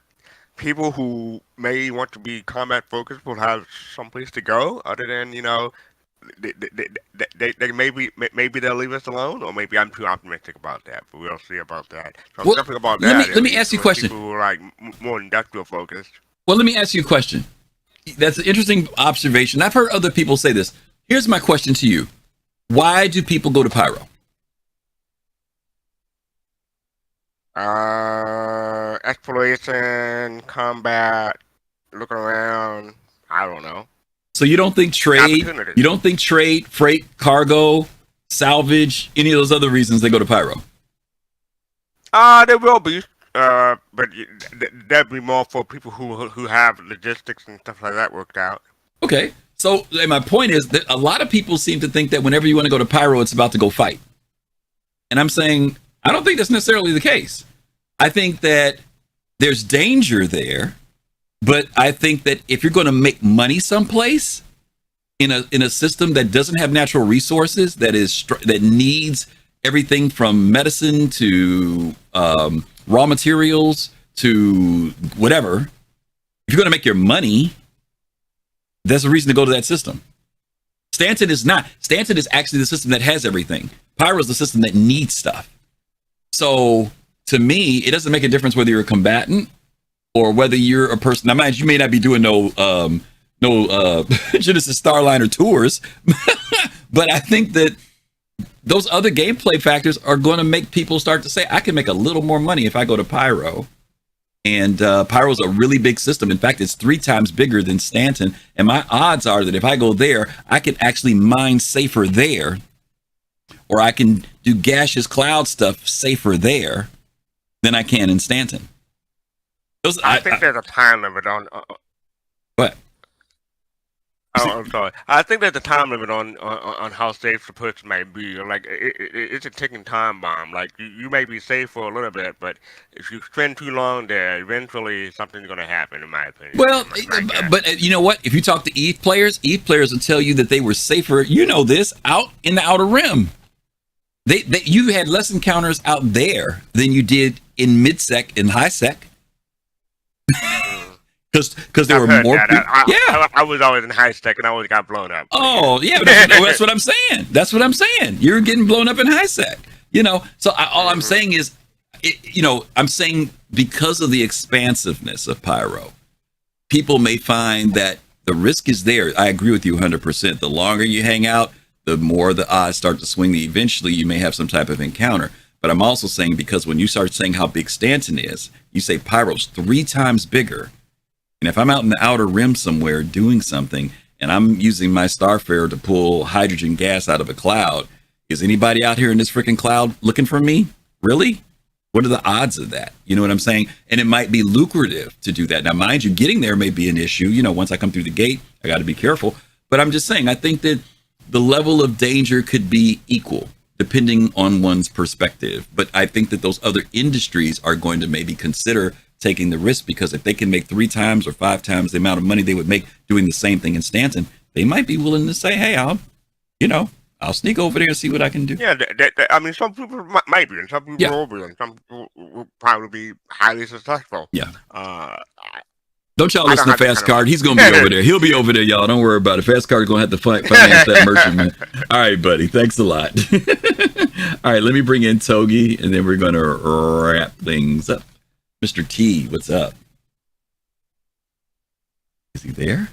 people who may want to be combat focused will have someplace to go other than they maybe they'll leave us alone, or maybe I'm too optimistic about that. But we'll see about that. So I'm jumping about that. Let me ask you a question. People who are like more industrial focused. Well, let me ask you a question. That's an interesting observation. I've heard other people say this. Here's my question to you. Why do people go to Pyro? Exploration, combat, look around. I don't know. So you don't think trade? You don't think trade, freight, cargo, salvage, any of those other reasons they go to Pyro? There will be. But that'd be more for people who have logistics and stuff like that worked out. Okay. So my point is that a lot of people seem to think that whenever you want to go to Pyro, it's about to go fight. And I'm saying, I don't think that's necessarily the case. I think that there's danger there, but I think that if you're going to make money someplace in a system that doesn't have natural resources, that needs everything from medicine to raw materials to whatever, if you're going to make your money, that's a reason to go to that system. Stanton is not. Stanton is actually the system that has everything. Pyro is the system that needs stuff. So to me, it doesn't make a difference whether you're a combatant or whether you're a person. Now, mind you may not be doing no Genesis Starliner tours, but I think that those other gameplay factors are going to make people start to say, I can make a little more money if I go to Pyro. And Pyro is a really big system. In fact, it's 3 times bigger than Stanton. And my odds are that if I go there, I can actually mine safer there, or I can do gaseous cloud stuff safer there than I can in Stanton. I think there's a time limit on. What? Oh, I'm sorry. I think there's a time limit on how safe the person may be. Like it's a ticking time bomb. Like you may be safe for a little bit, but if you spend too long there, eventually something's going to happen. In my opinion. Well, but you know what? If you talk to ETH players will tell you that they were safer. You know this, out in the outer rim. You had less encounters out there than you did in mid-sec and high-sec. Because there were more people. I was always in high sec and I always got blown up. Oh, yeah, that's what I'm saying. That's what I'm saying. You're getting blown up in high sec. So all I'm saying is, I'm saying because of the expansiveness of Pyro, people may find that the risk is there. I agree with you 100%. The longer you hang out, the more the odds start to swing. Eventually, you may have some type of encounter. But I'm also saying, because when you start saying how big Stanton is, you say Pyro's 3 times bigger. And if I'm out in the outer rim somewhere doing something, and I'm using my Starfarer to pull hydrogen gas out of a cloud, is anybody out here in this freaking cloud looking for me? Really? What are the odds of that? You know what I'm saying? And it might be lucrative to do that. Now, mind you, getting there may be an issue. Once I come through the gate, I got to be careful. But I'm just saying, I think that the level of danger could be equal depending on one's perspective. But I think that those other industries are going to maybe consider taking the risk, because if they can make 3 times or 5 times the amount of money they would make doing the same thing in Stanton, they might be willing to say, hey, I'll sneak over there and see what I can do. Yeah, I mean, some people might be, and some people will be, and some people will probably be highly successful. Yeah. Don't y'all listen to Fast Card. He's going to be over there. He'll be over there, y'all. Don't worry about it. Fast Card is going to have to finance that merchant, man. All right, buddy. Thanks a lot. All right, let me bring in Togi, and then we're going to wrap things up. Mr. T, what's up? Is he there?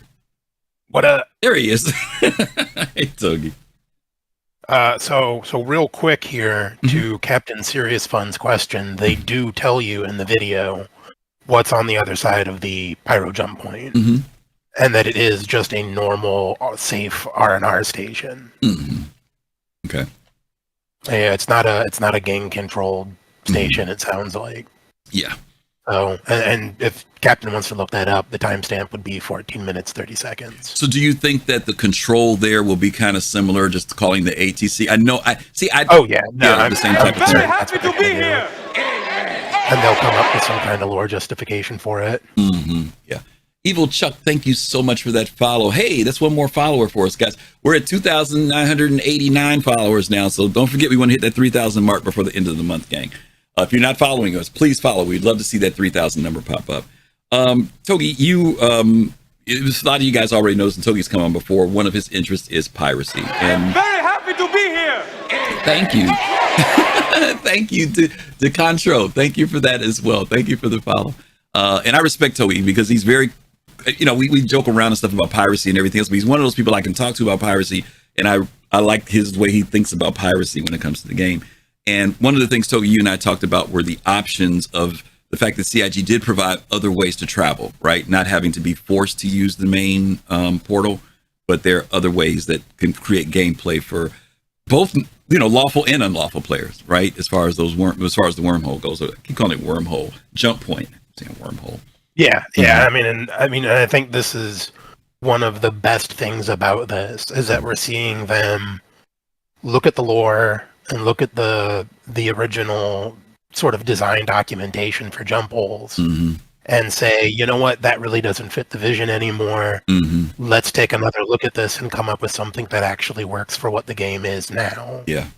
What up? There he is. Hey, Togi. So real quick here to Captain Serious Fun's question, they do tell you in the video what's on the other side of the pyro jump point, and that it is just a normal, safe R&R station. Okay. Yeah, it's not a gang controlled station. It sounds like. Yeah. So, and if Captain wants to look that up, the timestamp would be 14 minutes 30 seconds. So, do you think that the control there will be kind of similar, just calling the ATC? I know. Oh yeah, no, I'm the same type of thing. happy to be here. And they'll come up with some kind of lore justification for it. Yeah. Evil Chuck, thank you so much for that follow. Hey, that's one more follower for us, guys. We're at 2,989 followers now, so don't forget we want to hit that 3,000 mark before the end of the month, gang. If you're not following us, please follow. We'd love to see that 3,000 number pop up. Togi, a lot of you guys already know, and Togi's come on before, one of his interests is piracy. And very happy to be here. Thank you. Thank you to Contro. Thank you for that as well. Thank you for the follow. And I respect Togi because he's very, we joke around and stuff about piracy and everything else, but he's one of those people I can talk to about piracy. And I like his way he thinks about piracy when it comes to the game. And one of the things, Togi, you and I talked about were the options of the fact that CIG did provide other ways to travel, right? Not having to be forced to use the main portal, but there are other ways that can create gameplay for both, lawful and unlawful players, right? As far as the wormhole goes, I keep calling it wormhole, jump point. I'm saying wormhole. Yeah. I think this is one of the best things about this is that we're seeing them look at the lore and look at the original sort of design documentation for jump holes and say, you know what, that really doesn't fit the vision anymore. Let's take another look at this and come up with something that actually works for what the game is now. Yeah.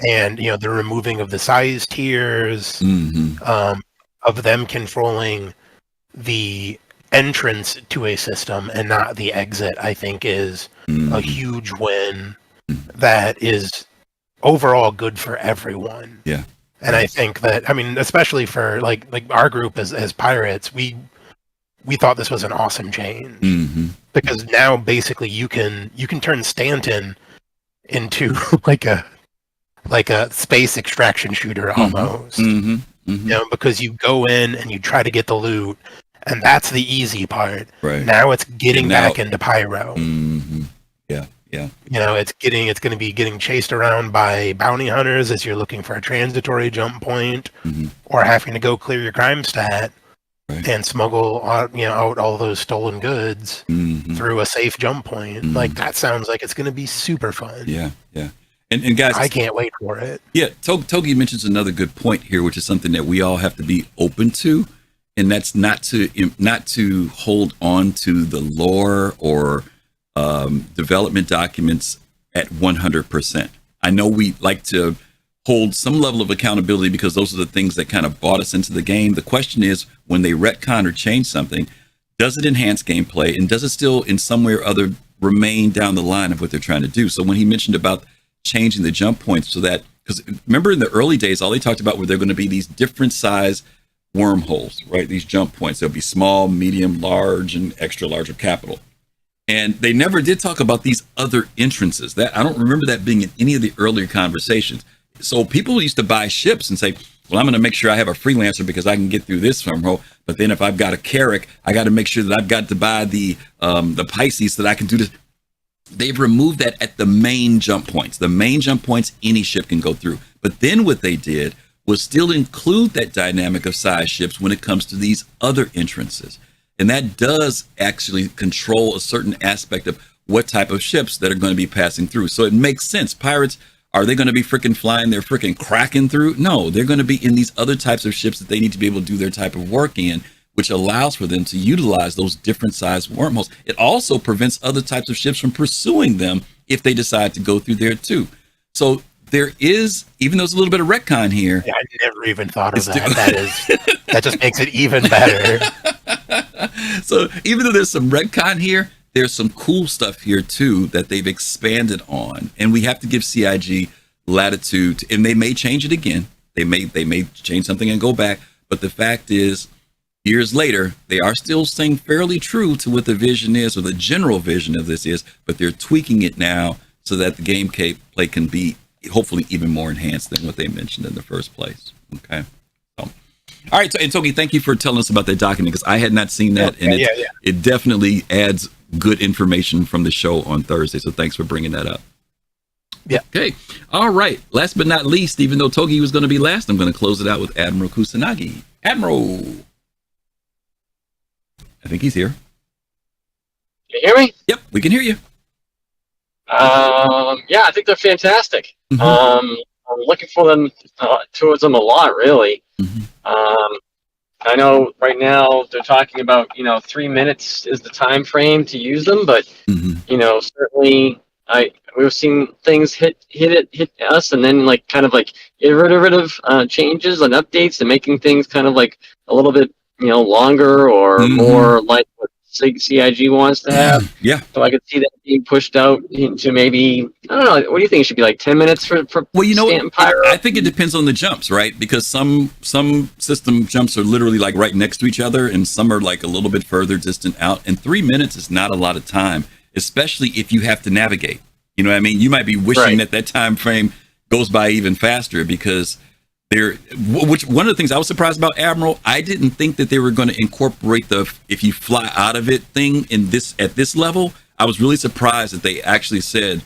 And, the removing of the size tiers, of them controlling the entrance to a system and not the exit, I think is a huge win that is overall good for everyone. Yeah. And I think that, especially for like our group as pirates, we thought this was an awesome change because now basically you can turn Stanton into like a space extraction shooter almost. Because you go in and you try to get the loot, and that's the easy part. Right. Now it's getting back into pyro. Yeah. It's going to be getting chased around by bounty hunters as you're looking for a transitory jump point, or having to go clear your crime stat and smuggle out all those stolen goods through a safe jump point. Like that sounds like it's going to be super fun. Yeah. And guys, I can't wait for it. Yeah, Togi mentions another good point here, which is something that we all have to be open to, and that's not to hold on to the lore or development documents at 100%. I know we like to hold some level of accountability because those are the things that kind of brought us into the game. The question is, when they retcon or change something, does it enhance gameplay, and does it still in some way or other remain down the line of what they're trying to do? So when he mentioned about changing the jump points so that, because remember in the early days, all they talked about were there going to be these different size wormholes, right? These jump points. There'll be small, medium, large, and extra large or capital. And they never did talk about these other entrances. That I don't remember that being in any of the earlier conversations. So people used to buy ships and say, well, I'm going to make sure I have a freelancer because I can get through this wormhole. But then if I've got a Carrack, I got to make sure that I've got to buy the Pisces so that I can do this. They've removed that at the main jump points. The main jump points any ship can go through. But then what they did was still include that dynamic of size ships when it comes to these other entrances. And that does actually control a certain aspect of what type of ships that are going to be passing through. So it makes sense. Pirates, are they going to be freaking flying their freaking Kraken through? No, they're going to be in these other types of ships that they need to be able to do their type of work in, which allows for them to utilize those different size wormholes. It also prevents other types of ships from pursuing them if they decide to go through there too. So there is, even though there's a little bit of retcon here. Yeah, I never even thought of that. That just makes it even better. So even though there's some retcon here, there's some cool stuff here too that they've expanded on, and we have to give CIG latitude. And they may change it again. They may change something and go back. But the fact is, years later, they are still staying fairly true to what the vision is, or the general vision of this is. But they're tweaking it now so that the gameplay can be hopefully even more enhanced than what they mentioned in the first place. Okay. So, all right. So, and Togi, thank you for telling us about that document, because I had not seen that, and it definitely adds good information from the show on Thursday. So thanks for bringing that up. Yeah. Okay. All right. Last but not least, even though Togi was going to be last, I'm going to close it out with Admiral Kusanagi. Admiral. I think he's here. Can you hear me? Yep, we can hear you. Yeah, I think they're fantastic. Mm-hmm. I'm looking for them towards them a lot, really. Mm-hmm. I know right now they're talking about 3 minutes is the time frame to use them, but certainly we've seen things hit us, and then kind of iterative changes and updates, and making things kind of like a little bit longer or more like what CIG wants to have. Yeah. So I could see that being pushed out into maybe, I don't know, what do you think? It should be like 10 minutes for Stanton Pyro? I think it depends on the jumps, right? Because some system jumps are literally like right next to each other, and some are like a little bit further distant out. And 3 minutes is not a lot of time, especially if you have to navigate. You know what I mean? You might be wishing that time frame goes by even faster, because which one of the things I was surprised about, Admiral, I didn't think that they were going to incorporate the if you fly out of it thing at this level. I was really surprised that they actually said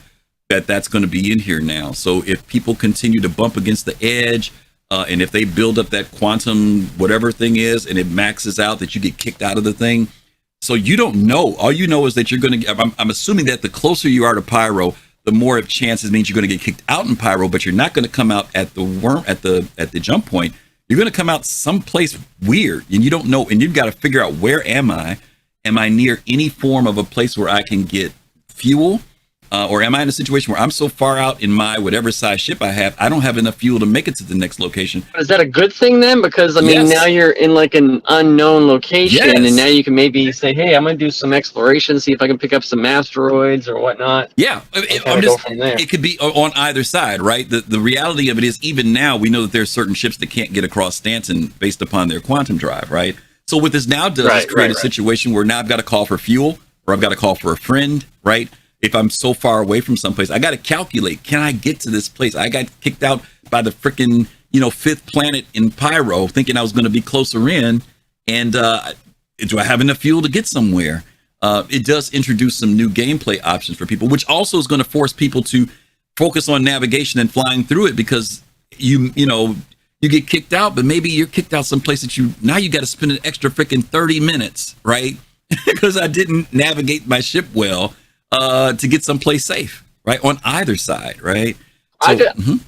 that that's going to be in here now. So if people continue to bump against the edge, and if they build up that quantum whatever thing is, and it maxes out, that you get kicked out of the thing. So you don't know. All you know is that you're going to. I'm assuming that the closer you are to Pyro, the more of chances means you're going to get kicked out in Pyro, but you're not going to come out at the jump point. You're going to come out someplace weird, and you don't know, and you've got to figure out, where am I? Am I near any form of a place where I can get fuel? Or am I in a situation where I'm so far out in my whatever size ship I have, I don't have enough fuel to make it to the next location? Is that a good thing then? Because now you're in like an unknown location, and now you can maybe say, "Hey, I'm going to do some exploration, see if I can pick up some asteroids or whatnot." Yeah, it could be on either side, right? The reality of it is, even now we know that there are certain ships that can't get across Stanton based upon their quantum drive, right? So what this now does is create a situation where now I've got to call for fuel, or I've got to call for a friend, right? If I'm so far away from someplace, I got to calculate, can I get to this place? I got kicked out by the freaking, fifth planet in Pyro, thinking I was going to be closer in. And do I have enough fuel to get somewhere? It does introduce some new gameplay options for people, which also is going to force people to focus on navigation and flying through it, because you get kicked out, but maybe you're kicked out someplace that you got to spend an extra freaking 30 minutes, right? Because I didn't navigate my ship well. To get someplace safe, right? On either side, right? So,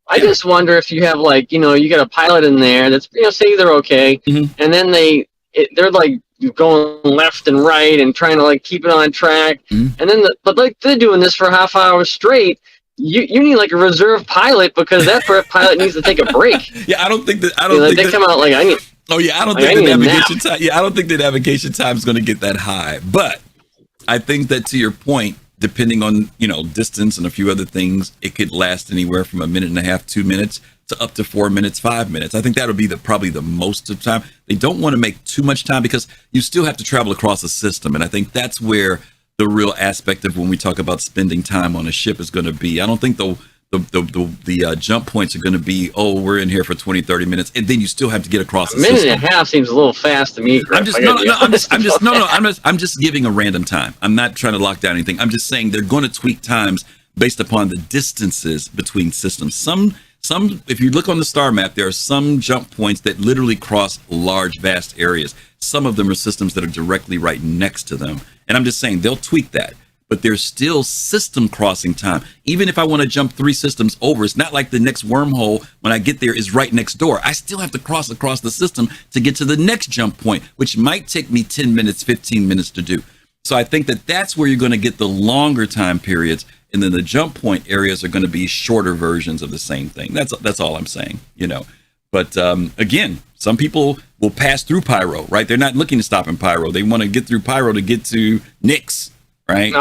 I just wonder if you have you got a pilot in there that's say they're okay, and then they're like going left and right and trying to keep it on track, and then but they're doing this for a half hour straight. You need a reserve pilot, because that pilot needs to take a break. Yeah, I don't think that. They come out I need. Oh yeah, I don't think the navigation time. Yeah, I don't think the navigation time is going to get that high, but I think that, to your point, depending on, distance and a few other things, it could last anywhere from 1.5 minutes, 2 minutes to up to 4 minutes, 5 minutes. I think that'll be probably the most of the time. They don't want to make too much time because you still have to travel across a system. And I think that's where the real aspect of when we talk about spending time on a ship is going to be. I don't think the jump points are going to be, we're in here for 20, 30 minutes, and then you still have to get across the system. A minute and a half seems a little fast to me, Griff. I'm just giving a random time. I'm not trying to lock down anything. I'm just saying they're going to tweak times based upon the distances between systems. Some, if you look on the star map, there are some jump points that literally cross large, vast areas. Some of them are systems that are directly right next to them. And I'm just saying they'll tweak that. But there's still system crossing time. Even if I want to jump 3 systems over, it's not like the next wormhole when I get there is right next door. I still have to cross across the system to get to the next jump point, which might take me 10 minutes, 15 minutes to do. So I think that that's where you're going to get the longer time periods. And then the jump point areas are going to be shorter versions of the same thing. That's all I'm saying, But again, some people will pass through Pyro, right? They're not looking to stop in Pyro. They want to get through Pyro to get to Nyx, right?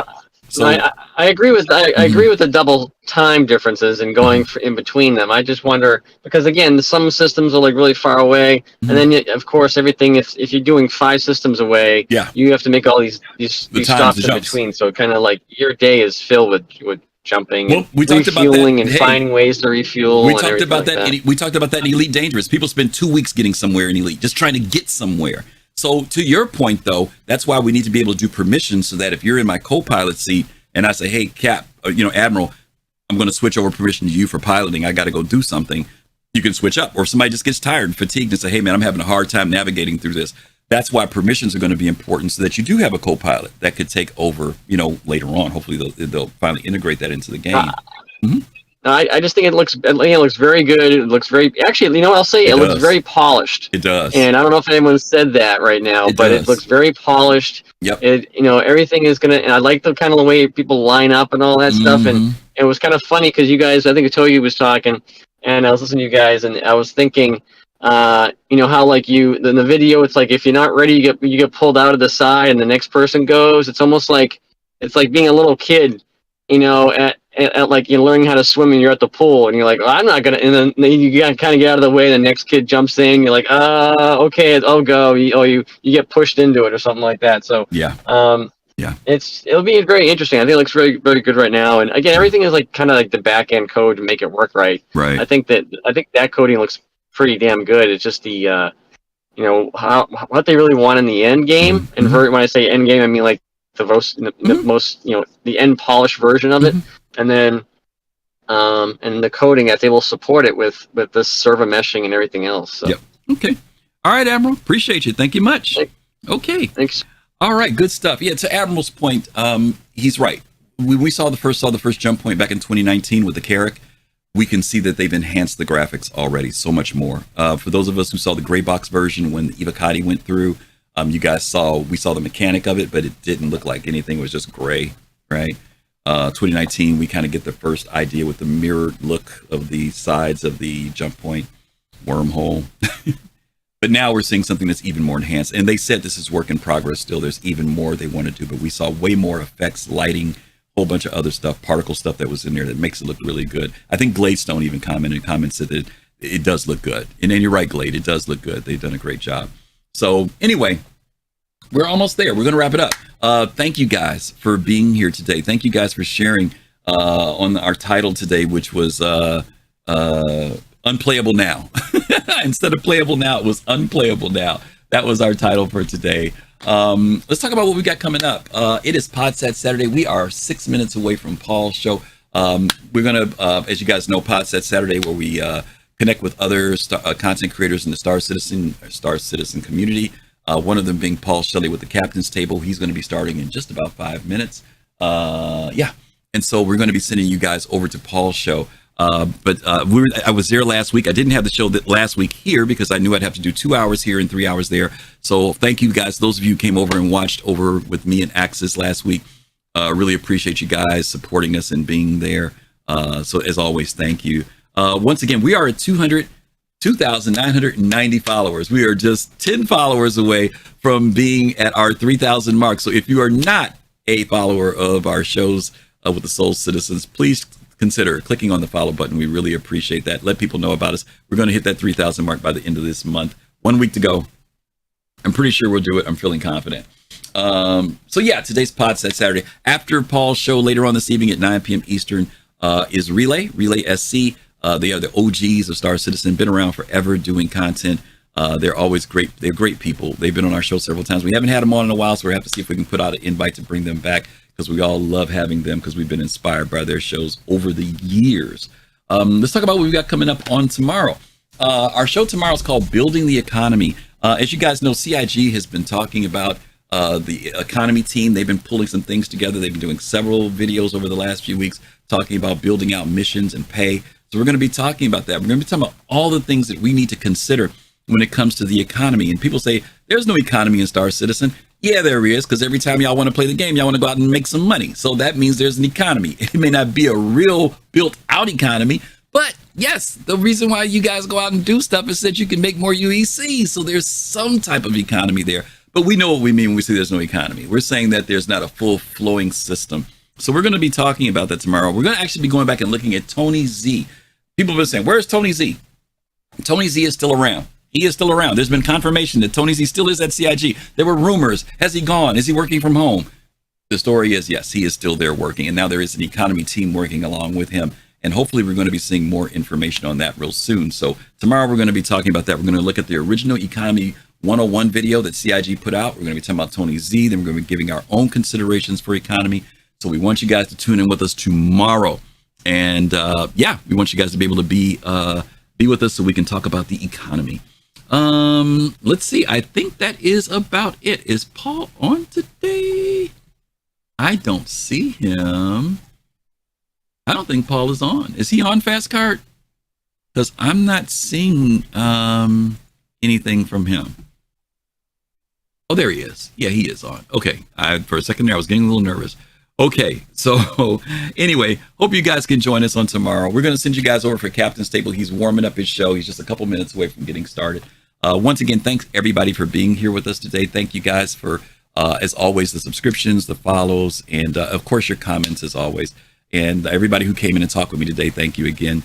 So I agree with the double time differences and going in between them. I just wonder because again, some systems are like really far away, and then of course everything. If you're doing 5 systems away, you have to make all these stops in between. So kind of like your day is filled with jumping and refueling and finding ways to refuel. We talked about that. We talked about that in Elite Dangerous. People spend 2 weeks getting somewhere in Elite, just trying to get somewhere. So to your point, though, that's why we need to be able to do permissions so that if you're in my co-pilot seat and I say, hey, Cap, Admiral, I'm going to switch over permission to you for piloting. I got to go do something. You can switch up. Or if somebody just gets tired and fatigued and say, hey, man, I'm having a hard time navigating through this. That's why permissions are going to be important so that you do have a co-pilot that could take over, later on. Hopefully they'll finally integrate that into the game. I just think it looks very good. It looks very, actually, I'll say it looks very polished. It does. And I don't know if anyone said that right now, but it looks very polished. Yep. Everything is and I like the kind of the way people line up and all that stuff. And it was kind of funny because you guys, I think Toyu was talking and I was listening to you guys and I was thinking, how like in the video, it's like, if you're not ready, you get pulled out of the side and the next person goes. It's almost like, it's like being a little kid, at like you're learning how to swim and you're at the pool and you're like, I'm not gonna, and then you got kind of get out of the way. And the next kid jumps in. You're like, okay, I'll go. You get pushed into it or something like that. So it'll be very interesting. I think it looks very, very good right now. And again, everything is like kind of like the back end code to make it work right. Right. I think that coding looks pretty damn good. It's just the what they really want in the end game. And when I say end game, I mean like the most the end polished version of it. And then, and the coding that they will support it with this server meshing and everything else. So. Yep. Okay. All right, Admiral. Appreciate you. Thank you much. Okay. Thanks. All right. Good stuff. Yeah. To Admiral's point, he's right. We saw the first jump point back in 2019 with the Carrack. We can see that they've enhanced the graphics already so much more. For those of us who saw the gray box version when the Ivakati went through, we saw the mechanic of it, but it didn't look like anything. It was just gray, right? 2019, we kind of get the first idea with the mirrored look of the sides of the jump point wormhole. But now we're seeing something that's even more enhanced. And they said this is work in progress still. There's even more they want to do, but we saw way more effects, lighting, a whole bunch of other stuff, particle stuff that was in there that makes it look really good. I think Gladestone even commented that it does look good. And then you're right, Glade, it does look good. They've done a great job. So anyway, we're almost there. We're going to wrap it up. Thank you guys for being here today. Thank you guys for sharing on our title today, which was Unplayable Now. Instead of Playable Now, it was Unplayable Now. That was our title for today. Let's talk about what we got coming up. It is Podsat Saturday. We are 6 minutes away from Paul's show. We're going to, as you guys know, Podsat Saturday, where we connect with other content creators in the Star Citizen community. One of them being Paul Shelley with the Captain's Table. He's going to be starting in just about 5 minutes. And so we're going to be sending you guys over to Paul's show. I was there last week. I didn't have the show last week here because I knew I'd have to do 2 hours here and 3 hours there. So thank you guys. Those of you who came over and watched over with me and Axis last week. Really appreciate you guys supporting us and being there. So as always, thank you. Once again, we are at 2,990 followers. We are just 10 followers away from being at our 3,000 mark. So if you are not a follower of our shows with the Soul Citizens, please consider clicking on the follow button. We really appreciate that. Let people know about us. We're going to hit that 3,000 mark by the end of this month. 1 week to go. I'm pretty sure we'll do it. I'm feeling confident. So yeah, today's pod's that Saturday. After Paul's show later on this evening at 9 p.m. Eastern is Relay SC. They are the OGs of Star Citizen, been around forever doing content. They're always great. They're great people. They've been on our show several times. We haven't had them on in a while, so we have to see if we can put out an invite to bring them back, because we all love having them, because we've been inspired by their shows over the years. Let's talk about what we've got coming up on tomorrow. Our show tomorrow is called Building the Economy. As you guys know, CIG has been talking about the economy team. They've been pulling some things together. They've been doing several videos over the last few weeks talking about building out missions and pay. So we're going to be talking about that. We're going to be talking about all the things that we need to consider when it comes to the economy. And people say, there's no economy in Star Citizen. Yeah, there is, because every time y'all want to play the game, y'all want to go out and make some money. So that means there's an economy. It may not be a real built out economy, but yes, the reason why you guys go out and do stuff is that you can make more UEC. So there's some type of economy there. But we know what we mean when we say there's no economy. We're saying that there's not a full flowing system. So we're going to be talking about that tomorrow. We're going to actually be going back and looking at Tony Z. People have been saying, where's Tony Z? Tony Z is still around. He is still around. There's been confirmation that Tony Z still is at CIG. There were rumors. Has he gone? Is he working from home? The story is, yes, he is still there working. And now there is an economy team working along with him. And hopefully we're going to be seeing more information on that real soon. So tomorrow we're going to be talking about that. We're going to look at the original Economy 101 video that CIG put out. We're going to be talking about Tony Z. Then we're going to be giving our own considerations for economy. So we want you guys to tune in with us tomorrow. And yeah, we want you guys to be able to be with us so we can talk about the economy. Let's see. I think that is about it. Is Paul on today? I don't see him. I don't think Paul is on. Is he on Fast Card? Because I'm not seeing anything from him. Oh, there he is. Yeah, he is on. Okay. For a second there, I was getting a little nervous. Okay. So anyway, hope you guys can join us on tomorrow. We're going to send you guys over for Captain's Table. He's warming up his show. He's just a couple minutes away from getting started. Once again, thanks everybody for being here with us today. Thank you guys for, as always, the subscriptions, the follows, and of course, your comments as always. And everybody who came in and talked with me today, thank you again.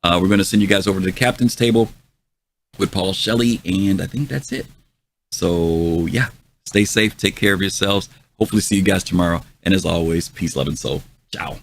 We're going to send you guys over to the Captain's Table with Paul Shelley, and I think that's it. So yeah, stay safe, take care of yourselves. Hopefully see you guys tomorrow. And as always, peace, love, and soul. Ciao.